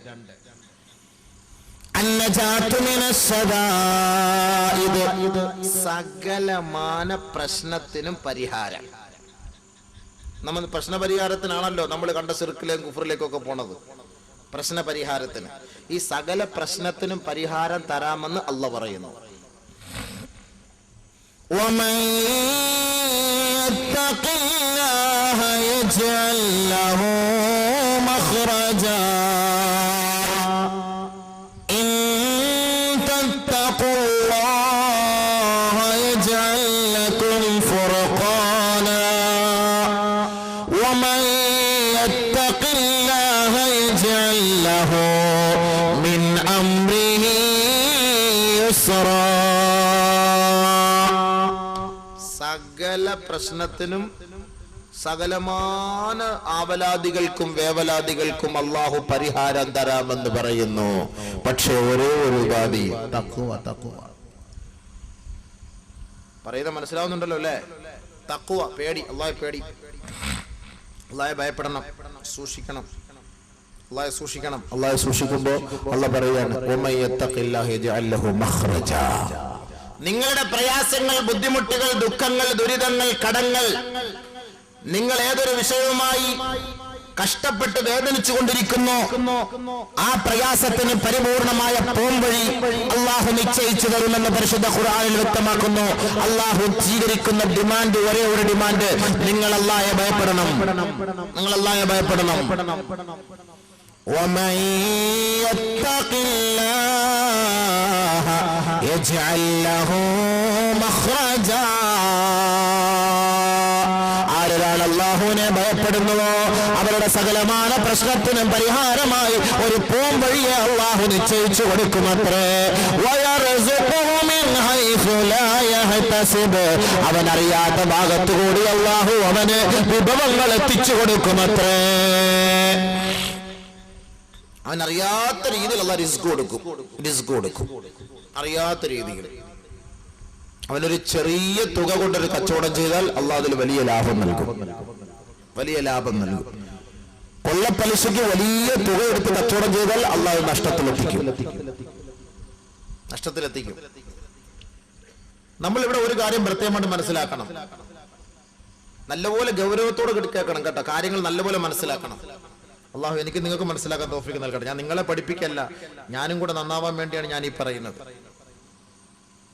സകലമാന പ്രശ്നത്തിനും പരിഹാരം. നമ്മൾ പ്രശ്നപരിഹാരത്തിനാണല്ലോ നമ്മൾ കണ്ട സിർക്കിലേക്കും കുഫറിലേക്കൊക്കെ പോണത്, പ്രശ്നപരിഹാരത്തിന്. ഈ സകല പ്രശ്നത്തിനും പരിഹാരം തരാമെന്ന് അല്ലാഹു പറയുന്നു. ومن يتق الله يجعل له مخرجا إن تتقوا الله يجعل لكم فرقانا ومن يتق الله يجعل له من أمره يسرا. സകല പ്രശ്നത്തിനും സകലമാന ആവലാദികൾക്കും വേവലാദികൾക്കും അള്ളാഹു പരിഹാരം തരാമെന്ന് പറയുന്നു. പക്ഷെ ഒരേ ഒരു ഉപാധി, തഖ്വ. പറയുന്നത് മനസ്സിലാവുന്നുണ്ടല്ലോ അല്ലേ? തഖ്വ, പേടി, അള്ളാഹെ പേടി, അള്ളാഹെ ഭയപ്പെടണം, സൂക്ഷിക്കണം, അള്ളാഹെ സൂക്ഷിക്കണം. അള്ളാഹെ സൂക്ഷിക്കുമ്പോ അള്ളാഹ് പറയാണ് വമൻ യത്തഖില്ലാഹ യജ്അൽ ലഹു മഖ്റജാ. നിങ്ങളുടെ പ്രയാസങ്ങൾ, ബുദ്ധിമുട്ടുകൾ, ദുഃഖങ്ങൾ, ദുരിതങ്ങൾ, കടങ്ങൾ, നിങ്ങൾ ഏതൊരു വിഷയവുമായി കഷ്ടപ്പെട്ട് വേദനിച്ചു കൊണ്ടിരിക്കുന്നു, ആ പ്രയാസത്തിന് പരിപൂർണമായ പോംവഴി അള്ളാഹു നിശ്ചയിച്ചു തരുമെന്ന് പരിശുദ്ധ ഖുർആനിൽ വ്യക്തമാക്കുന്നു. അള്ളാഹു സ്വീകരിക്കുന്ന ഡിമാൻഡ് ഒരേ ഒരു ഡിമാൻഡ്, നിങ്ങൾ അള്ളാഹയെ ഭയപ്പെടണം, നിങ്ങൾ അള്ളാഹയെ ഭയപ്പെടണം. ومن يتق الله يجعل له مخرجا. ആരാണ് അല്ലാഹുവിനെ ഭയപ്പെടുന്നുവോ അവരുടെ സകലമായ പ്രശ്നത്തിനും പരിഹാരമായി ഒരു പോംവഴിയെ അല്ലാഹു നിശ്ചയിച്ചു കൊടുക്കുമത്രേ. വയർസുഖുഹു മിൻ ഹൈസു ലാ യഹ്തസിബ്. അവൻ അറിയാത്ത ഭാഗത്തുകൂടി അല്ലാഹു അവന് വിഭവങ്ങൾ എത്തിച്ചു കൊടുക്കുമത്രേ. അവൻ അറിയാത്ത രീതിയിൽ അല്ലാഹു റിസ്ക് കൊടുക്കും. അറിയാത്ത രീതിയിൽ അവനൊരു ചെറിയ തുക കൊണ്ടൊരു കച്ചവടം ചെയ്താൽ അല്ലാഹു അതിൽ വലിയ ലാഭം നൽകും. കൊള്ളപ്പലിശയ്ക്ക് വലിയ തുക എടുത്ത് കച്ചവടം ചെയ്താൽ അല്ലാഹു നഷ്ടത്തിലെത്തിക്കും. നമ്മളിവിടെ ഒരു കാര്യം പ്രത്യേകമായിട്ട് മനസ്സിലാക്കണം, നല്ലപോലെ ഗൗരവത്തോടെ കേൾക്കണം കേട്ടോ. കാര്യങ്ങൾ നല്ലപോലെ മനസ്സിലാക്കണം. അള്ളാഹു എനിക്ക് നിങ്ങൾക്ക് മനസ്സിലാക്കാൻ തൗഫീഖ് നൽകട്ടെ. ഞാൻ നിങ്ങളെ പഠിപ്പിക്കല്ല, ഞാനും കൂടെ നന്നാവാൻ വേണ്ടിയാണ് ഞാൻ ഈ പറയുന്നത്.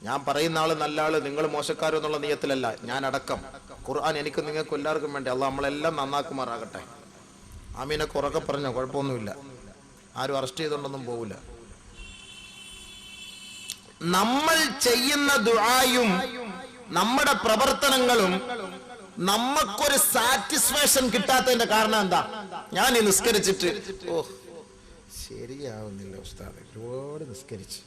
ഞാൻ പറയുന്ന ആള് നല്ല ആള്, നിങ്ങൾ മോശക്കാരോ എന്നുള്ള നിയത്തിലല്ല, ഞാൻ അടക്കം. ഖുർആൻ എനിക്കും നിങ്ങൾക്കും എല്ലാവർക്കും വേണ്ടി അള്ളാഹ് നമ്മളെല്ലാം നന്നാക്കുമാറാകട്ടെ. ആമീനൊക്കെ ഉറക്കെ പറഞ്ഞോ, കുഴപ്പമൊന്നുമില്ല, ആരും അറസ്റ്റ് ചെയ്തുകൊണ്ടൊന്നും പോവില്ല. നമ്മൾ ചെയ്യുന്ന ദുആയും നമ്മുടെ പ്രവർത്തനങ്ങളും നമുക്കൊരു സാറ്റിസ്ഫാക്ഷൻ കിട്ടാത്തതിന്റെ കാരണം എന്താ? ഞാൻ ഈ നിസ്കരിച്ചിട്ട് ശരിയാവുന്നില്ല ഉസ്താദ്, ഒരുപാട് നിസ്കരിച്ച്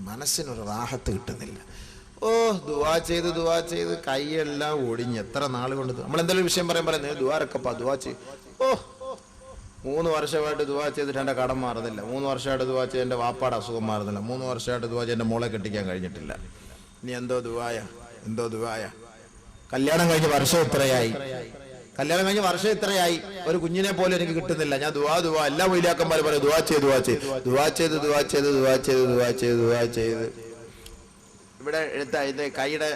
മനസ്സിനൊരു റാഹത്ത് കിട്ടുന്നില്ല. ദുആ ചെയ്ത് കൈയെല്ലാം ഒടിഞ്ഞ് എത്ര നാൾ കൊണ്ട് നമ്മൾ എന്തെങ്കിലും വിഷയം പറയാൻ ദുആരക്കപ്പാ ദുആ ചെയ്യും. 3 വർഷമായിട്ട് ദുആ ചെയ്തിട്ട് എൻ്റെ കടം മാറുന്നില്ല, 3 വർഷമായിട്ട് ദുആ ചെയ്ത് എൻ്റെ വാപ്പാടെ അസുഖം മാറുന്നില്ല, 3 വർഷമായിട്ട് ദുആ ചെയ്ത് എൻ്റെ മോളെ കെട്ടിക്കാൻ കഴിഞ്ഞിട്ടില്ല. ഇനി എന്തോ ദുആയ. കല്യാണം കഴിഞ്ഞ് വർഷം ഇത്രയായി, ഒരു കുഞ്ഞിനെ പോലും എനിക്ക് കിട്ടുന്നില്ല. ഞാൻ ദുആ എല്ലാ വൈലാക്കന്മാരും പറയും ദുആ ചെയ്ത് ഇവിടെ എടുത്ത ഇത് കൈയുടെ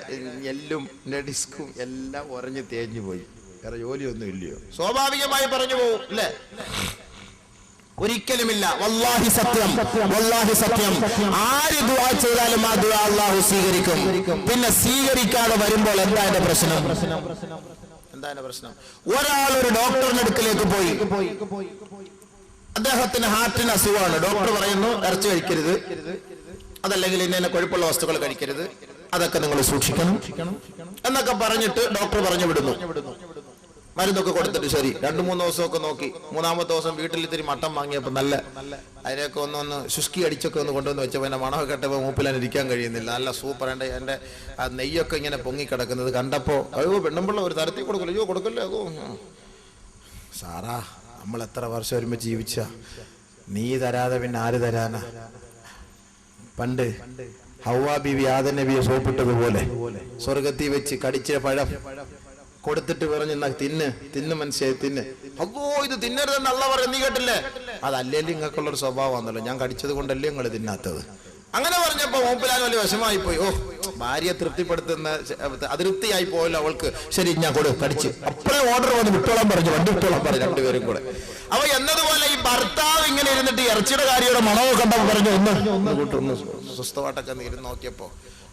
എല്ലും ഡിസ്കും എല്ലാം ഉറഞ്ഞ് തേഞ്ഞു പോയി. വേറെ ജോലിയൊന്നും ഇല്ലയോ? സ്വാഭാവികമായി പറഞ്ഞു പോകും അല്ലേ? ഒരിക്കലുമില്ല. വല്ലാഹി സത്യം, വല്ലാഹി സത്യം, ആര് ദുആ ചെയ്താലും ആ ദുആ അല്ലാഹു സ്വീകരിക്കും. പിന്നെ സ്വീകരിക്കാതെ വരുമ്പോൾ എന്താ അതിന്റെ പ്രശ്നം? എന്താണ് പ്രശ്നം? ഒരാൾ ഒരു ഡോക്ടറിന്റെ അടുക്കലേക്ക് പോയി, അദ്ദേഹത്തിന് ഹാർട്ടിന് അസുഖമാണ്. ഡോക്ടർ പറയുന്നു ഇറച്ചി കഴിക്കരുത്, അതല്ലെങ്കിൽ ഇന്ന കൊഴുപ്പുള്ള വസ്തുക്കൾ കഴിക്കരുത്, അതൊക്കെ നിങ്ങൾ സൂക്ഷിക്കണം എന്നൊക്കെ പറഞ്ഞിട്ട് ഡോക്ടർ പറഞ്ഞു വിടുന്നു. മരുന്നൊക്കെ കൊടുത്തിട്ട് ശരി 2-3 ദിവസമൊക്കെ നോക്കി. 3-ാമത്തെ ദിവസം വീട്ടിൽ ഇത്തിരി മട്ടൻ വാങ്ങിയപ്പോൾ നല്ല അതിനൊക്കെ ഒന്ന് ശുഷ്കി അടിച്ചൊക്കെ ഒന്ന് കൊണ്ടുവന്ന് വെച്ചപ്പോൾ എൻ്റെ മണമൊക്കെ കേട്ടപ്പോൾ മൂപ്പിലാൻ ഇരിക്കാൻ കഴിയുന്നില്ല. നല്ല സൂപ്പർ. എൻ്റെ ആ നെയ്യൊക്കെ ഇങ്ങനെ പൊങ്ങിക്കിടക്കുന്നത് കണ്ടപ്പോൾ അയ്യോ പെണ്ണുമ്പിള്ള ഒരു തരത്തിൽ കൊടുക്കല്ലോ, അയ്യോ കൊടുക്കല്ലേ, അതോ സാറാ നമ്മൾ എത്ര വർഷം ഒരുമിച്ച് ജീവിച്ച, നീ തരാതെ പിന്നെ ആര് തരാനാ? പണ്ട് ഹവ്വാ ബീവി ആദം നബിയെ സോപ്പിട്ടതുപോലെ സ്വർഗത്തിൽ വെച്ച് കടിച്ച പഴം കൊടുത്തിട്ട് പറഞ്ഞു തിന്ന് മനസ്സിലായി തിന്ന്. അപ്പോ ഇത് തിന്നരുതെന്ന് അള്ളാഹ് പറയുന്നത് നീ കേട്ടില്ലേ? അതല്ലേ നിങ്ങൾക്കുള്ളൊരു സ്വഭാവമാണല്ലോ, ഞാൻ കടിച്ചത് കൊണ്ടല്ലേ നിങ്ങൾ തിന്നാത്തത്. അങ്ങനെ പറഞ്ഞപ്പോ മൂപ്പിലാൻ വലിയ വിഷമായി പോയി. ഓ ഭാര്യയെ തൃപ്തിപ്പെടുത്തുന്ന അതൃപ്തിയായി പോയല്ലോ അവൾക്ക്. ശരി ഞാൻ കടിച്ച് അപ്പഴേ ഓർഡർ വന്ന് വിട്ടോളാൻ പറഞ്ഞു, വണ്ടി വിട്ടോളാൻ പറഞ്ഞു രണ്ടുപേരും കൂടെ. അപ്പൊ എന്നതുപോലെ ഈ ഭർത്താവ് ഇങ്ങനെ ഇരുന്നിട്ട് ഇറച്ചിയുടെ കാര്യയുടെ മണവ് കണ്ടപ്പോൾ പറഞ്ഞു ഒന്ന് സ്വസ്ഥമായിട്ടൊക്കെ ഇരുന്ന് നോക്കിയപ്പോ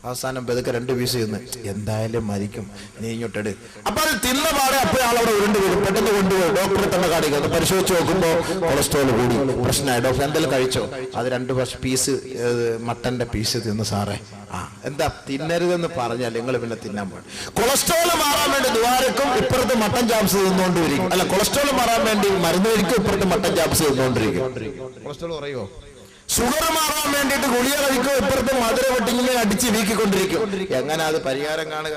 അവസാനം പെതുക്കെ 2 പീസ് തിന്ന് എന്തായാലും മരിക്കും, നീ ഇങ്ങോട്ടെട്. അപ്പൊ അത് തിന്ന പാടെ അപ്പോഴാളവിടെ ഉരുണ്ട് വരും. പെട്ടെന്ന് കൊണ്ടുപോയി ഡോക്ടറെ തന്നെ കാണിക്കുന്നു. പരിശോധിച്ച് നോക്കുമ്പോ കൊളസ്ട്രോൾ കൂടി, പ്രശ്നമായി. ഡോക്ടർ എന്തെങ്കിലും കഴിച്ചോ? അത് 2 പീസ് മട്ടന്റെ പീസ് തിന്ന് സാറേ. എന്താ തിന്നരുതെന്ന് പറഞ്ഞാൽ നിങ്ങൾ പിന്നെ തിന്നാൻ പാടും. കൊളസ്ട്രോൾ മാറാൻ വേണ്ടി ദ്വാരക്കും ഇപ്പുറത്ത് മട്ടൻ ചാപ്സ് തിന്നുകൊണ്ടിരിക്കും. അല്ല, കൊളസ്ട്രോൾ മാറാൻ വേണ്ടി മരുന്ന് കഴിക്കും, ഇപ്പുറത്ത് മട്ടൻ ചാപ്സ് തിന്നുകൊണ്ടിരിക്കും. കൊളസ്ട്രോൾ കുറയോ? ഷുഗർ മാറാൻ വേണ്ടിയിട്ട് ഗുളിക കഴിക്കും, ഇപ്പുറത്ത് മധുര വെട്ടിങ്ങനെ അടിച്ച് വീക്കിക്കൊണ്ടിരിക്കും. എങ്ങനെ അത് പരിഹാരം കാണുക?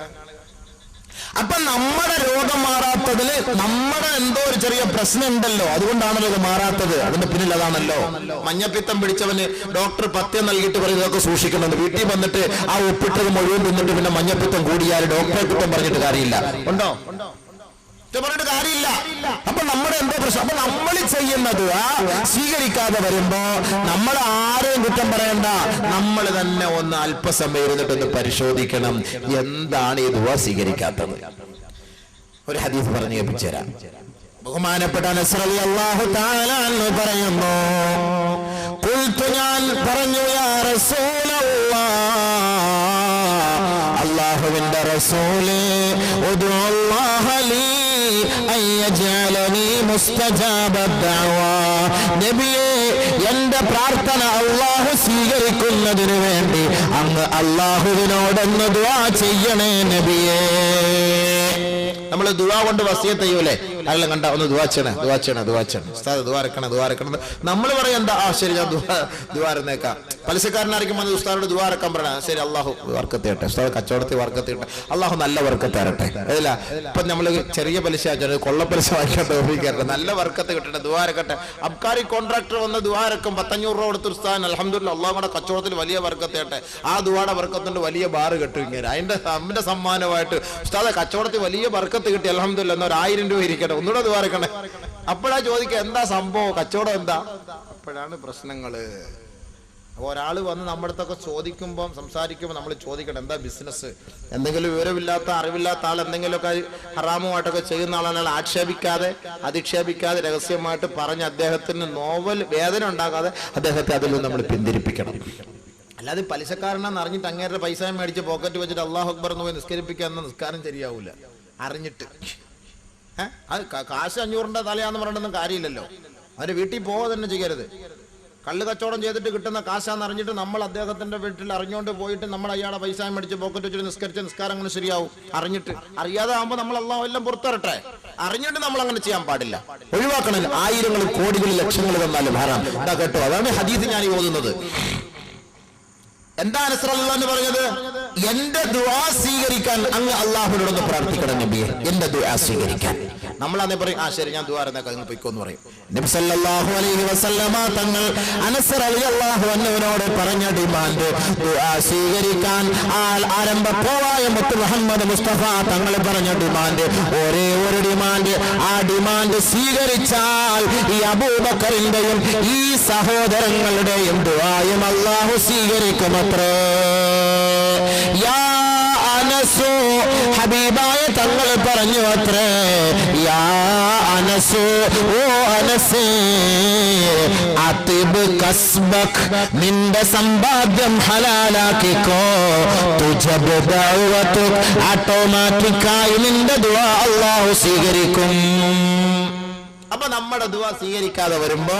അപ്പൊ നമ്മുടെ രോഗം മാറാത്തതില് നമ്മുടെ എന്തോ ഒരു ചെറിയ പ്രശ്നം ഉണ്ടല്ലോ, അതുകൊണ്ടാണല്ലോ ഇത് മാറാത്തത്. അതിന്റെ പിന്നിൽ അതാണല്ലോ. മഞ്ഞപ്പിത്തം പിടിച്ചവന് ഡോക്ടർ പഥ്യം നൽകിയിട്ട് പറയും ഇതൊക്കെ സൂക്ഷിക്കണമെന്ന്. വീട്ടിൽ വന്നിട്ട് ആ ഒപ്പിട്ടത് മുഴുവൻ തിന്നിട്ട് പിന്നെ മഞ്ഞപ്പിത്തം കൂടിയാൽ ഡോക്ടറെ കുറ്റം പറഞ്ഞിട്ട് കാര്യമില്ല. ഉണ്ടോ? പറഞ്ഞിട്ട് കാര്യമില്ല. അപ്പൊ നമ്മുടെ എന്തോ പ്രശ്നം. അപ്പൊ നമ്മൾ ചെയ്യുന്നത് സ്വീകരിക്കാതെ വരുമ്പോ നമ്മൾ ആരെയും കുറ്റം പറയണ്ട, നമ്മൾ തന്നെ ഒന്ന് അല്പസമയം ഇരുന്നിട്ടൊന്ന് പരിശോധിക്കണം, എന്താണ് ഈ ദുആ സ്വീകരിക്കാത്തത്. ഒരു ഹദീസ് പറഞ്ഞു കേൾപ്പിച്ചു തരാം. ബഹുമാനപ്പെട്ട അനസ് റളിയല്ലാഹു തആല അൻഹു പറയുന്നു, ഖുൽതു ഞാൻ പറഞ്ഞു, യാ റസൂലല്ലാഹ്, അല്ലാഹുവിന്റെ റസൂലേ, ഉദ്ഉല്ലാഹ ലീ നബിയെ, എന്റെ പ്രാർത്ഥന അല്ലാഹു സ്വീകരിക്കുന്നതിന് വേണ്ടി അങ്ങ് അല്ലാഹുവിനോടൊന്ന് ദുആ ചെയ്യണേ നബിയേ. നമ്മൾ ദുആ കൊണ്ട് വസിയത്ത് ചെയ്യൂലേ, അതെല്ലാം കണ്ട ഒന്ന് ദുആ ചെയ്യണം ഉസ്താദ് ദുആ ഇറക്കണം. നമ്മൾ പറയാം എന്താ, ശരി ഞാൻ ദുആ ഇറന്നേക്കാം. പലിശക്കാരനായിരിക്കും വന്ന് ഉസ്താദിനോട് ദുആ ഇറക്കാൻ പറയണ. ശരി അല്ലാഹു വർക്കത്ത് ചെയ്യട്ടെ, ഉസ്താദ് കച്ചവടത്തിൽ വർക്കത്ത് ചെയ്യട്ടെ, അല്ലാഹു നല്ല വർക്കത്ത് തരട്ടെ. അതല്ല ഇപ്പൊ നമ്മള് ചെറിയ പലിശ കൊള്ളപ്പലിശ വായിക്കട്ടെ, നല്ല വർക്കത്ത് കിട്ടട്ടെ, ദുആ ഇറക്കട്ടെ. അബ്കാരി കോൺട്രാക്ടർ വന്ന് ദുആ ഇറക്കും, 500 രൂപ കൊടുത്ത് ഉസ്താദ് അൽഹംദുലില്ലാഹ് അല്ലാഹുവിന്റെ കച്ചവടത്തിൽ വലിയ വർക്കത്ത് ചെയ്യട്ടെ. ആ ദുആടെ വർക്കത്തുണ്ട് വലിയ ബാറ് കെട്ടും. ഇങ്ങനെ അതിന്റെ സമ്മാനമായിട്ട് ഉസ്താദ് കച്ചവടത്തിൽ വലിയ വർക്കത്ത് കിട്ടി അൽഹംദുലില്ലാഹ്, എന്നാ 1000 രൂപ ഇരിക്കട്ടെ, ഒന്നുകൂടെ ദുആ ഇറക്കണേ. അപ്പോഴാ ചോദിക്കുക എന്താ സംഭവം, കച്ചവടം എന്താ? അപ്പോഴാണ് പ്രശ്നങ്ങള്. അപ്പോൾ ഒരാൾ വന്ന് നമ്മുടെ അടുത്തൊക്കെ ചോദിക്കുമ്പോൾ സംസാരിക്കുമ്പോൾ നമ്മൾ ചോദിക്കണം എന്താ ബിസിനസ്. എന്തെങ്കിലും വിവരമില്ലാത്ത അറിവില്ലാത്ത ആൾ എന്തെങ്കിലുമൊക്കെ ഹറാമുമായിട്ടൊക്കെ ചെയ്യുന്ന ആളാണ് ആക്ഷേപിക്കാതെ അധിക്ഷേപിക്കാതെ രഹസ്യമായിട്ട് പറഞ്ഞ് അദ്ദേഹത്തിന് നോവൽ വേദന ഉണ്ടാകാതെ അദ്ദേഹത്തെ അതിൽ നിന്ന് നമ്മൾ പിന്തിരിപ്പിക്കണം. അല്ലാതെ പലിശക്കാരനാന്ന് അറിഞ്ഞിട്ട് അങ്ങേരുടെ പൈസ മേടിച്ച് പോക്കറ്റ് വെച്ചിട്ട് അല്ലാഹു അക്ബർ എന്ന് പോയി നിസ്കരിപ്പിക്കുക എന്ന നിസ്കാരം ശരിയാവൂല. അറിഞ്ഞിട്ട് അത് കാശ് 500 തലയാന്ന് പറഞ്ഞിട്ടൊന്നും കാര്യമില്ലല്ലോ. അവന്റെ വീട്ടിൽ പോവുക തന്നെ ചെയ്യരുത്. കള്ള് കച്ചവടം ചെയ്തിട്ട് കിട്ടുന്ന കാശാന്ന് അറിഞ്ഞിട്ട് നമ്മൾ അദ്ദേഹത്തിന്റെ വീട്ടിൽ അറിഞ്ഞുകൊണ്ട് പോയിട്ട് നമ്മൾ അയാളെ പൈസ മേടിച്ച് പോക്കറ്റ് വെച്ചിട്ട് നിസ്കരിച്ച നിസ്കാരം അങ്ങനെ ശരിയാവും. അറിഞ്ഞിട്ട് അറിയാതെ ആകുമ്പോൾ നമ്മൾ അല്ലാഹു എല്ലാം പുറത്തിറട്ടെ. അറിഞ്ഞിട്ട് നമ്മൾ അങ്ങനെ ചെയ്യാൻ പാടില്ല, ഒഴിവാക്കണം. 1000 കോടികൾ ലക്ഷങ്ങൾ തന്നാലും ഹറാം. കേട്ടോ, അതാണ് ഹദീസ് ഞാൻ ഓതുന്നത്. എന്താ അനസ് റളിയല്ലാഹു അൻഹു പറഞ്ഞത്? എന്റെ ദുആ സ്വീകരിക്കാൻ അങ്ങ് അല്ലാഹുവിനോടൊന്ന് പ്രാർത്ഥിക്കണം നബിയെ, എന്റെ ദുആ സ്വീകരിക്കാൻ. നമ്മൾ അന്നേ പറയും ശരി ഞാൻ ദുആ ഇറന്നേക്കാം, നിങ്ങൾ പൊയ്ക്കോന്ന് പറയും. നബി സല്ലല്ലാഹു അലൈഹി വസല്ലമ തങ്ങൾ അനസ് റളിയല്ലാഹു അൻഹുവിനോട് പറഞ്ഞ ഡിമാൻഡ് ദുആ സ്വീകരിക്കാൻ ആരംഭപ്പോവായ മുത്ത് മുഹമ്മദ് മുസ്തഫ തങ്ങൾ പറഞ്ഞ ഡിമാൻഡ് ഒരേ ഒരു ഡിമാൻഡ്. ആ ഡിമാൻഡ് സ്വീകരിച്ചാൽ ഈ അബൂബക്കറിന്റെയും ഈ സഹോദരങ്ങളുടെയും ദുആയും അല്ലാഹു സ്വീകരിക്കുമത്രേ. യാ അനസു ഹബീബായ തങ്ങൾ പറഞ്ഞു അത്രേ, യാ അനസ്, ഓ അനസ്, അതിബ് കസ്ബക്, നിന്റെ സമ്പാദ്യം ഹലാലാക്കിക്കോ, തുജബ് ദഅവതുക്, ഓട്ടോമാറ്റിക്കായി നിന്റെ ദുആ അല്ലാഹു സ്വീകരിക്കും. അപ്പൊ നമ്മുടെ ദുആ സ്വീകരിക്കാതെ വരുമ്പോ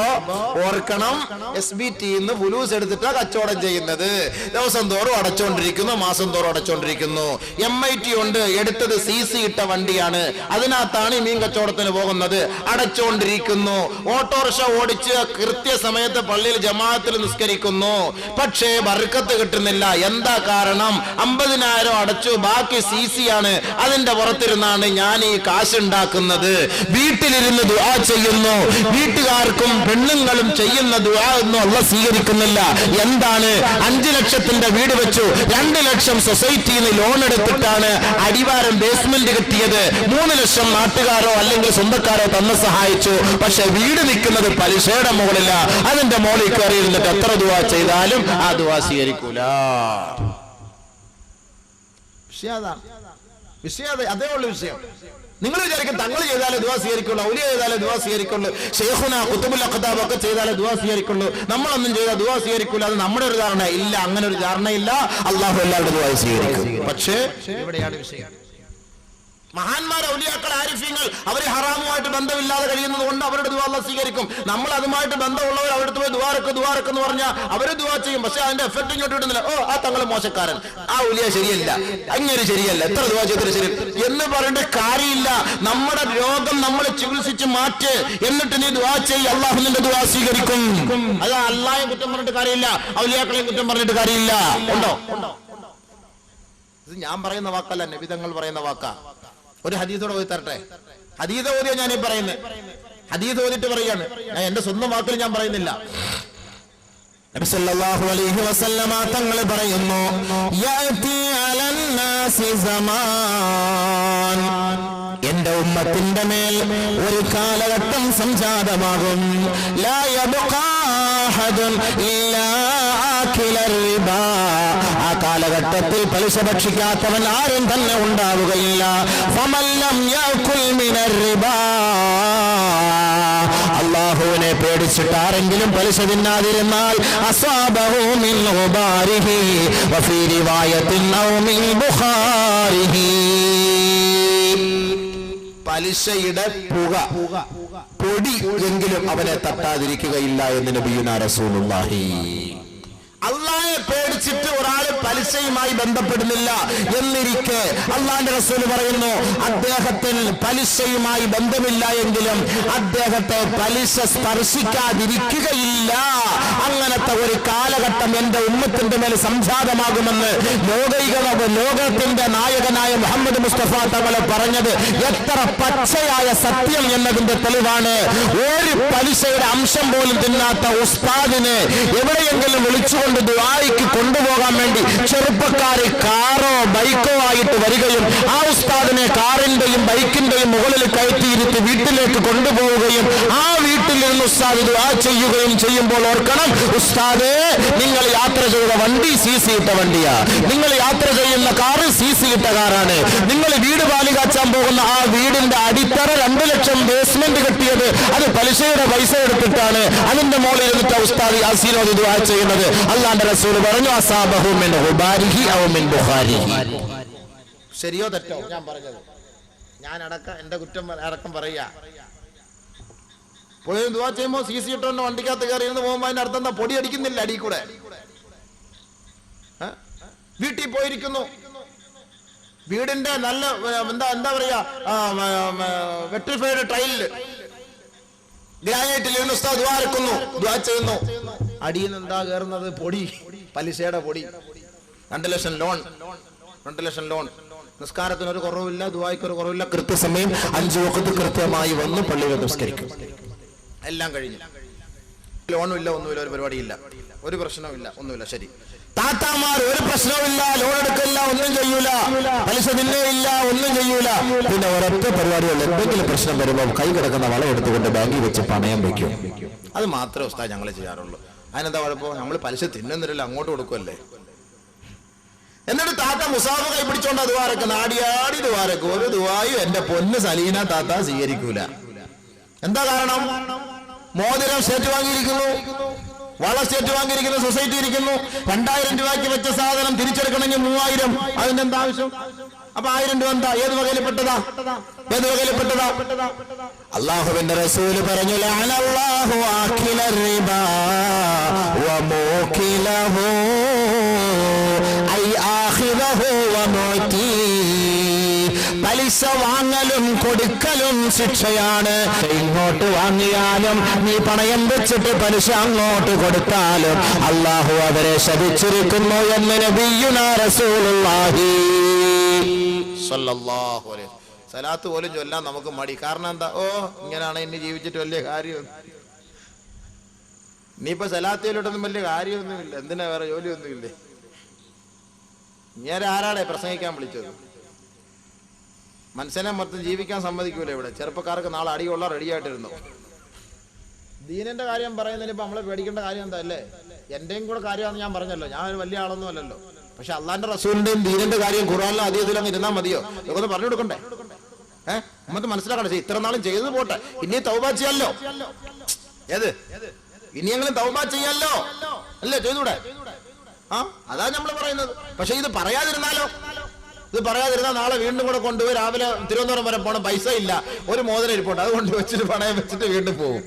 ഓർക്കണം, SBTന്ന് ഫുലൂസ് എടുത്തിട്ടാ കച്ചവടം ചെയ്യുന്നത്. ദിവസം തോറും അടച്ചോണ്ടിരിക്കുന്നു, മാസം തോറും അടച്ചോണ്ടിരിക്കുന്നു. MIT കൊണ്ട് എടുത്തത് CC ഇട്ട വണ്ടിയാണ്, അതിനകത്താണ് ഈ മീൻ കച്ചവടത്തിന് പോകുന്നത്, അടച്ചോണ്ടിരിക്കുന്നു. ഓട്ടോറിക്ഷ ഓടിച്ച് കൃത്യസമയത്ത് പള്ളിയിൽ ജമാഅത്തിൽ നിസ്കരിക്കുന്നു, പക്ഷേ ബർക്കത്ത് കിട്ടുന്നില്ല. എന്താ കാരണം? 50,000 അടച്ചു, ബാക്കി CC ആണ്, അതിന്റെ പുറത്തിരുന്നാണ് ഞാൻ ഈ കാശുണ്ടാക്കുന്നത്. വീട്ടിലിരുന്ന് ദുആ ചെയ്യുന്നു, വീട്ടുകാർക്കും പെണ്ണുങ്ങളും ചെയ്യുന്ന ദുആ ഒന്നും അല്ലാഹു സ്വീകരിക്കുന്നില്ല. എന്താണ്? 5 ലക്ഷത്തിന്റെ വീട് വെച്ചു, 2 ലക്ഷം സൊസൈറ്റിയിൽ നിന്ന് ലോൺ എടുത്തിട്ടാണ് അടിവാരം ബേസ്മെന്റ് കിട്ടിയത്. 3 ലക്ഷം നാട്ടുകാരോ അല്ലെങ്കിൽ സ്വന്തക്കാരോ തന്ന് സഹായിച്ചു. പക്ഷെ വീട് നിൽക്കുന്നത് പലിശയുടെ മുകളില. അതിന്റെ മുകളിൽ കയറി ഇരുന്നിട്ട് എത്ര ദുആ ചെയ്താലും ആ ദുആ സ്വീകരിക്കൂല. വിഷയം അതേ ഉള്ളു വിഷയം. നിങ്ങൾ വിചാരിക്കും തങ്ങൾ ചെയ്താലേ ദുആ സ്വീകരിക്കുള്ളൂ, ഔലിയ ചെയ്താലേ ദുആ സ്വീകരിക്കുള്ളൂ, ഷെയ്ഖുന ഖുതുബുൽ അഖ്താബ് ഒക്കെ ചെയ്താലേ ദുആ സ്വീകരിക്കുള്ളൂ, നമ്മളൊന്നും ചെയ്താൽ ദുആ സ്വീകരിക്കൂല. അത് നമ്മുടെ ഒരു ധാരണ ഇല്ല, അങ്ങനെ ഒരു ധാരണയില്ല. അല്ലാഹു എല്ലാവരുടെ ദുആ സ്വീകരിക്കും. പക്ഷേ ഇവിടെയാണ് വിഷയം. മഹാന്മാർ, ഔലിയാക്കൾ, ആരിഫീങ്ങൾ അവർ ഹറാമുമായിട്ട് ബന്ധമില്ലാതെ കഴിയുന്നത് കൊണ്ട് അവരുടെ ദുആ അല്ലാഹു സ്വീകരിക്കും. നമ്മൾ അതുമായിട്ട് ബന്ധമുള്ളവർ അവരുടെ പോയി ദുആർക്ക് എന്ന് പറഞ്ഞാൽ അവർ ദുആ ചെയ്യും, പക്ഷെ അതിന്റെ എഫക്ട് ഇങ്ങോട്ട് കിട്ടുന്നില്ല. ഓ, ആ തങ്ങൾ മോശക്കാരൻ, ആ ഔലിയ ശരിയല്ല, അങ്ങനെ ശരിയല്ല, എത്ര ദുആ ചെയ്തിട്ട് ശരി എന്ന് പറഞ്ഞിട്ട് കാര്യമില്ല. നമ്മുടെ രോഗം നമ്മൾ ചികിത്സിച്ച് മാറ്റ്, എന്നിട്ട് നീ ദുആ ചെയ്യ്, അല്ലാഹു നിന്റെ ദുആ സ്വീകരിക്കും. അത് അല്ലാഹയെ കുറ്റം പറഞ്ഞിട്ട് കാര്യമില്ല, ഔലിയാക്കളെയും കുറ്റം പറഞ്ഞിട്ട് കാര്യമില്ല. ഉണ്ടോ? ഇത് ഞാൻ പറയുന്ന വാക്കല്ല, നബി തങ്ങൾ പറയുന്ന വാക്കാ. ഒരു ഹദീസോടെ ഓതി തരട്ടെ. ഹദീസ് ഓതിയാ ഞാൻ ഈ പറയുന്നത്. ഹദീസ് ഓതിട്ട് പറയാണ്, ഞാൻ എന്റെ സ്വന്തം വാക്കിൽ ഞാൻ പറയുന്നില്ല. നബി സല്ലല്ലാഹു അലൈഹി വസല്ലമ തങ്ങൾ പറയുന്നു, യഅതി അലന്നാസി സമാൻ, എന്റെ ഉമ്മത്തിന്റെ മേൽ ഒരു കാലഘട്ടം സംജാതമാകും. ലാ യബ്ഖാ അഹദുൻ ഇല്ലാ ആകില റിബാ, ആ കാലഘട്ടത്തിൽ പലിശ ഭക്ഷിക്കാത്തവൻ ആരും തന്നെ ഉണ്ടാവുകയില്ല. ഫമൻ ലം യഅകുൽ മിനർ റിബാ, അല്ലാഹുവിനെ പേടിച്ചിട്ട് ആരെങ്കിലും പലിശ തിന്നാതിരുന്നാൽ അസ്വാബഹു മിൻ ഗുബാരിഹി വഫീ റിവായത്തിൻ ഔ മിൻ ബുഖാരിഹി, പലിശയുടെ പൊടി എങ്കിലും അവനെ തട്ടാതിരിക്കുകയില്ല എന്ന് നബിയുനാ റസൂലുള്ളാഹി. അള്ളാഹയെ പേടിച്ചിട്ട് ഒരാൾ പലിശയുമായി ബന്ധപ്പെടുന്നില്ല എന്നിരിക്കെ അള്ളാന്റെ റസൂൽ പറയുന്നു, അദ്ദേഹത്തിന് പലിശയുമായി ബന്ധമില്ല എങ്കിലും അദ്ദേഹത്തെ പലിശ സ്പർശിക്കാതിരിക്കുകയില്ല. അങ്ങനത്തെ ഒരു കാലഘട്ടം എന്റെ ഉമ്മത്തിന്റെ മേൽ സംജാതമാകുമെന്ന് ലോകത്തിന്റെ നായകനായ മുഹമ്മദ് മുസ്തഫ തങ്ങളെ പറഞ്ഞത് എത്ര പച്ചയായ സത്യം എന്നതിന്റെ തെളിവാണ്. ഒരു പലിശയുടെ അംശം പോലും തിന്നാത്ത ഉസ്താദിനെ എവിടെയെങ്കിലും വിളിച്ചുകൊണ്ട് ദുആയ്ക്ക് കൊണ്ടുപോകാൻ വേണ്ടി ചെറുപ്പക്കാര് കാറോ ബൈക്കോ ആയിട്ട് വരികയും ആ ഉസ്താദിനെ കാറിന്റെയും ബൈക്കിന്റെയും മുകളിൽ കയറ്റിയിരുത്തി വീട്ടിലേക്ക് കൊണ്ടുപോവുകയും ആ വീട്ടിൽ നിന്ന് ഉസ്താദ് ദുആ ചെയ്യുകയും ചെയ്യുമ്പോൾ ഓർക്കണം, ഉസ്താദേ നിങ്ങൾ യാത്ര ചെയ്ത വണ്ടി CC ഇട്ട വണ്ടിയാ, നിങ്ങൾ യാത്ര ചെയ്യുന്ന കാറ് CC ഇട്ട കാറാണ്, നിങ്ങൾ വീട് പാലികാച്ചാൻ പോകുന്ന ആ വീടിന്റെ അടിത്തറ 2 ലക്ഷം ബേസ്മെന്റ് കെട്ടിയത് അത് പലിശയുടെ പൈസ എടുത്തിട്ടാണ്, അതിന്റെ മുകളിൽ ഇരുന്നിട്ട് ഉസ്താദ് യാസീനോട് ദുആ ചെയ്യുന്നത്. അല്ലാഹുവിന്റെ റസൂൽ പറഞ്ഞു, അസാബഹു മിൻ ഗുബാരിഹി ഔ മിൻ ബുഖാരിഹി. ശരിയോ തെറ്റോ ഞാൻ പറഞ്ഞത്? ഞാൻ എന്റെ കുറ്റം അടക്കം പറയാ. പോയി ദുആ ചെയ്യുമ്പോ CC ഇട്ടോണ്ട് വണ്ടിക്കകത്ത് കയറി ഇരുന്ന് പോകുമ്പോ അതിന്റെ അർത്ഥം എന്താ? പൊടി അടിക്കുന്നില്ല അടി കൂടെ. വീട്ടിൽ പോയിരിക്കുന്നു, വീടിന്റെ നല്ല എന്താ പറയാ വെട്രിഫൈഡ് ടൈലില് ഗ്രാനൈറ്റിൽ ഉസ്താദ് ദുആ ഇറക്കുന്നു, ദുആ ചെയ്യുന്നു, അടിയിൽ നിന്ന് എന്താ കയറുന്നത്? പൊടി, പലിശയുടെ പൊടി. 2 ലക്ഷം ലോൺ, 2 ലക്ഷം ലോൺ. നിസ്കാരത്തിന് ഒരു കുറവില്ല, ദുആയ്ക്ക് ഒരു കുറവില്ല, കൃത്യസമയം 5 വഖത്ത് കൃത്യമായി വന്ന് പള്ളിയിൽ നിസ്കരിക്കും. എല്ലാം കഴിഞ്ഞു. ലോണും ഇല്ല, ഒന്നുമില്ല, ഒരു പരിപാടിയില്ല, ഒരു പ്രശ്നവുമില്ല, ഒന്നുമില്ല. ശരി, താത്താമാർ ഒരു പ്രശ്നവുമില്ല, ലോൺ എടുക്കില്ല, ഒന്നും ചെയ്യൂല, പലിശ തിന്നേയില്ല, ഒന്നും ചെയ്യൂല. പിന്നെ ഒരൊറ്റ പരിപാടിയുള്ള എന്തെങ്കിലും പ്രശ്നം വരുമ്പോൾ കൈ കിടക്കുന്ന വള എടുത്തുകൊണ്ട് ബാങ്കിൽ വെച്ച് പണയം വെക്കും. അത് മാത്രമേ ഉസ്താദ് ഞങ്ങൾ ചെയ്യാറുള്ളൂ. അതിനെന്താ കുഴപ്പം? നമ്മൾ പലിശ തിന്നുന്നില്ല, അങ്ങോട്ട് കൊടുക്കുമല്ലേ. എന്നിട്ട് താത്ത മുസാഫ് കൈ പിടിച്ചോണ്ട് ദുആരക്ക് നാടിയാടി ദുആരക്ക് ഒരു ദുആയും എന്റെ പൊന്ന് സലീന താത്ത സ്വീകരിക്കൂല. എന്താ കാരണം? മോതിരം സ്റ്റേറ്റ് വാങ്ങിയിരിക്കുന്നു, വള സ്റ്റേറ്റ് വാങ്ങിയിരിക്കുന്നു, സൊസൈറ്റി ഇരിക്കുന്നു. 2000 രൂപയ്ക്ക് വെച്ച സാധനം തിരിച്ചെടുക്കണമെങ്കിൽ 3000. അതിന്റെ എന്താ ആവശ്യം? അപ്പൊ 1000 രൂപ എന്താ? ഏത് വകയിൽപ്പെട്ടതാ? അല്ലാഹുവിന്റെ റസൂല് പറഞ്ഞു, ലഅനല്ലാഹു ആകില റിബാ വമൂകിലഹു ഐ ആഖിദഹു വമുതി. പലിശ വാങ്ങലും കൊടുക്കലും ശിക്ഷയാണ്. ഇങ്ങോട്ട് വാങ്ങിയാലും നീ പണയം വെച്ചിട്ട് പലിശ അങ്ങോട്ട് കൊടുത്താലും അല്ലാഹു അവരെ ശപിച്ചിരിക്കുന്നു എന്ന് നബിയുനാ റസൂലുള്ളാഹി സ്വല്ലല്ലാഹു അലൈഹി. സലാത്ത് പോലും ചൊല്ലാൻ നമുക്ക് മടി. കാരണം എന്താ? ഇങ്ങനെയാണ് ഇനി ജീവിച്ചിട്ട് വലിയ കാര്യം. ഇനിയിപ്പോ സലാത്തിലോട്ടൊന്നും വലിയ കാര്യമൊന്നുമില്ല. എന്തിനാ വേറെ ജോലിയൊന്നുമില്ലേ? ഞാൻ ആരാടെ പ്രസംഗിക്കാൻ വിളിച്ചത്? മനുഷ്യനെ മൊത്തം ജീവിക്കാൻ സമ്മതിക്കൂല ഇവിടെ. ചെറുപ്പക്കാർക്ക് നാളെ അടികൊള്ള റെഡിയായിട്ടിരുന്നു. ദീനന്റെ കാര്യം പറയുന്നതിന് ഇപ്പൊ നമ്മളെ പേടിക്കേണ്ട കാര്യം എന്താ അല്ലേ? എന്റെയും കൂടെ കാര്യമാണെന്ന് ഞാൻ പറഞ്ഞല്ലോ. ഞാൻ ഒരു വലിയ ആളൊന്നും അല്ലല്ലോ. പക്ഷെ അള്ളാന്റെ റസൂലിന്റെയും ദീനന്റെ കാര്യം ഖുർആനിലും ഹദീസിലും അങ്ങ് ഇരുന്നാൽ മതിയോ? ഇതൊക്കെ പറഞ്ഞു കൊടുക്കണ്ടേ? നമുക്ക് മനസ്സിലാക്കണം. ഇത്ര നാളും ചെയ്തു പോട്ടെ, ഇനി തൗബ ചെയ്യാലോ. ഏത് ഇനിയെങ്കിലും തൗബ ചെയ്യാലോ അല്ലേ? ചെയ്തൂടെ? അതാ നമ്മൾ പറയുന്നത്. പക്ഷെ ഇത് പറയാതിരുന്നാലോ? ഇത് പറയാതിരുന്നാൽ നാളെ വീണ്ടും കൂടെ കൊണ്ടുപോയി രാവിലെ തിരുവനന്തപുരം വരെ പോകണം, പൈസ ഇല്ല, ഒരു മോതിരം ഇരിപ്പുണ്ട്, അത് കൊണ്ട് വെച്ചിട്ട് പണയം വെച്ചിട്ട് വീണ്ടും പോകും.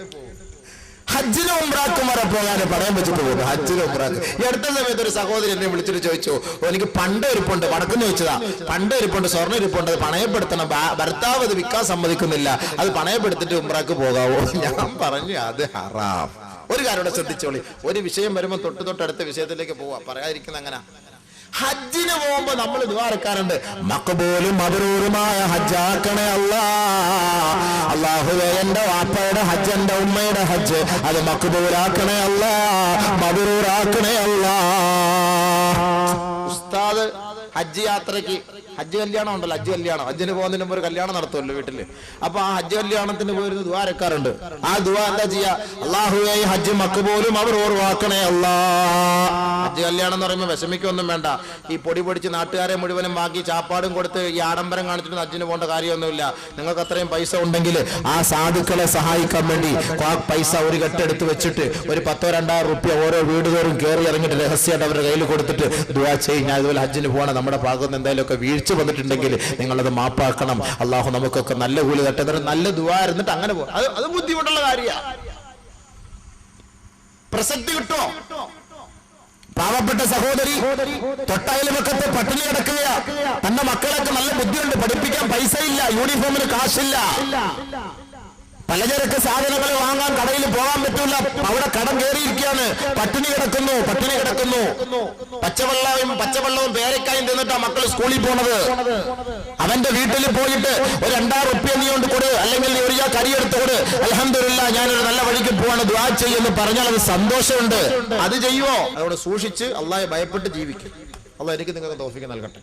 ഹജ്ജിനും ഉംറക്കും വരെ പോകാൻ പണയം വെച്ചിട്ട് പോകും. ഹജ്ജിനും ഉംറക്ക്. ഈ അടുത്ത സമയത്ത് ഒരു സഹോദരി എന്നെ വിളിച്ചിട്ട് ചോദിച്ചു, എനിക്ക് പണ്ട് ഇരിപ്പുണ്ട്, വടക്കുന്ന് ചോദിച്ചതാ, പണ്ട് ഇരിപ്പുണ്ട്, സ്വർണ്ണം ഇരിപ്പുണ്ട്, അത് പണയപ്പെടുത്തണം, ഭർത്താവ് അത് വിൽക്കാൻ സമ്മതിക്കുന്നില്ല, അത് പണയപ്പെടുത്തിട്ട് ഉംറക്ക് പോകാവോ? ഞാൻ പറഞ്ഞു അത് ഹറാം. ഒരു കാര്യം ഇവിടെ ശ്രദ്ധിച്ചോളി, ഒരു വിഷയം വരുമ്പോൾ തൊട്ടടുത്ത വിഷയത്തിലേക്ക് പോവാ, പറയാതിരിക്കുന്ന അങ്ങനെ. ഹജ്ജിന് പോകുമ്പോ നമ്മൾ ദ്വാരക്കാറുണ്ട്, മഖബൂലും മബ്റൂറുമായ ഹജ്ജാക്കണേ അല്ലാ. അല്ലാഹുവേ, എന്റെ വാപ്പയുടെ ഹജ്ജ്, എന്റെ ഉമ്മയുടെ ഹജ്ജ്, അത് മഖബൂലാക്കണേ അല്ലാ, മബ്റൂറാക്കണേ അല്ലാ. ഉസ്താദ് ഹജ്ജ് യാത്രയ്ക്ക്, ഹജ്ജ് കല്യാണം ഉണ്ടല്ലോ, ഹജ്ജ് കല്യാണം, ഹജ്ജിന് പോകുന്നതിന് മുമ്പ് ഒരു കല്യാണം നടത്തുമല്ലോ വീട്ടില്. അപ്പൊ ആ ഹജ്ജ് കല്യാണത്തിന് പോയിരുന്ന് ദുആ രക്കാറുണ്ട്. ആ ദുആ എന്താ ചെയ്യാ? അല്ലാഹുവേ, ഹജ്ജ് മഖബൂലും മബ്റൂറുമാക്കണേ അല്ലാ. ഹജ്ജ് കല്യാണം എന്ന് പറയുമ്പോൾ വിഷമിക്കൊന്നും വേണ്ട. ഈ പൊടി പൊടിച്ച് നാട്ടുകാരെ മുഴുവനും ബാക്കി ചാപ്പാടും കൊടുത്ത് ഈ ആഡംബരം കാണിച്ചിട്ട് ഹജ്ജിന് പോകേണ്ട കാര്യമൊന്നുമില്ല. നിങ്ങൾക്ക് അത്രയും പൈസ ഉണ്ടെങ്കിൽ ആ സാധുക്കളെ സഹായിക്കാൻ വേണ്ടി പൈസ ഒരു കെട്ടെടുത്ത് വെച്ചിട്ട് ഒരു 1000-2000 റുപ്യ ഓരോ വീട് തോറും കയറി ഇറങ്ങിയിട്ട് രഹസ്യമായിട്ട് അവരുടെ കയ്യിൽ കൊടുത്തിട്ട് ദുആ ചെയ്യും, ഞാൻ ഇതുപോലെ ഹജ്ജിന് പോകണം, നമ്മുടെ ഭാഗത്ത് എന്തായാലും ഒക്കെ വീഴ്ച വന്നിട്ടുണ്ടെങ്കിൽ നിങ്ങളത് മാപ്പാക്കണം, അള്ളാഹു നമുക്കൊക്കെ നല്ല കൂലി തട്ടെ, നല്ല ദുആ ഇരുന്നിട്ട് അങ്ങനെ പോകും. അത് ബുദ്ധിമുട്ടുള്ള കാര്യമാണ്. പ്രസക്തി കിട്ടോ? പാവപ്പെട്ട സഹോദരി തൊട്ടയൽവക്കത്ത് പട്ടിണി കിടക്കുകയാ. തന്റെ മക്കളൊക്കെ നല്ല ബുദ്ധിയുണ്ട്, പഠിപ്പിക്കാൻ പൈസ ഇല്ല, യൂണിഫോമിന് കാശില്ല, പലചരക്ക് സാധനങ്ങൾ വാങ്ങാൻ കടയിൽ പോകാൻ പറ്റൂല, അവിടെ കടം കയറിയിരിക്കുകയാണ്, പട്ടിണി കിടക്കുന്നു. പച്ചവെള്ളവും പേരക്കായും തിന്നിട്ടാ മക്കൾ സ്കൂളിൽ പോണത്. അവന്റെ വീട്ടിൽ പോയിട്ട് ഒരു 2000 റുപ്യ നീ കൊണ്ട് കൊടു, അല്ലെങ്കിൽ നീ ഒരു കരി എടുത്ത് കൊടു, അൽഹംദുലില്ലാഹ് ഞാനൊരു നല്ല വഴിക്ക് പോവാണ്, ദുആ ചെയ്യുമെന്ന് പറഞ്ഞാൽ അത് സന്തോഷമുണ്ട്. അത് ചെയ്യുവോ? അതോടെ സൂക്ഷിച്ച് അള്ളാഹെ ഭയപ്പെട്ട് ജീവിക്കും. അള്ളാഹ് എനിക്ക് നിങ്ങൾക്ക് തൗഫീഖ് നൽകട്ടെ.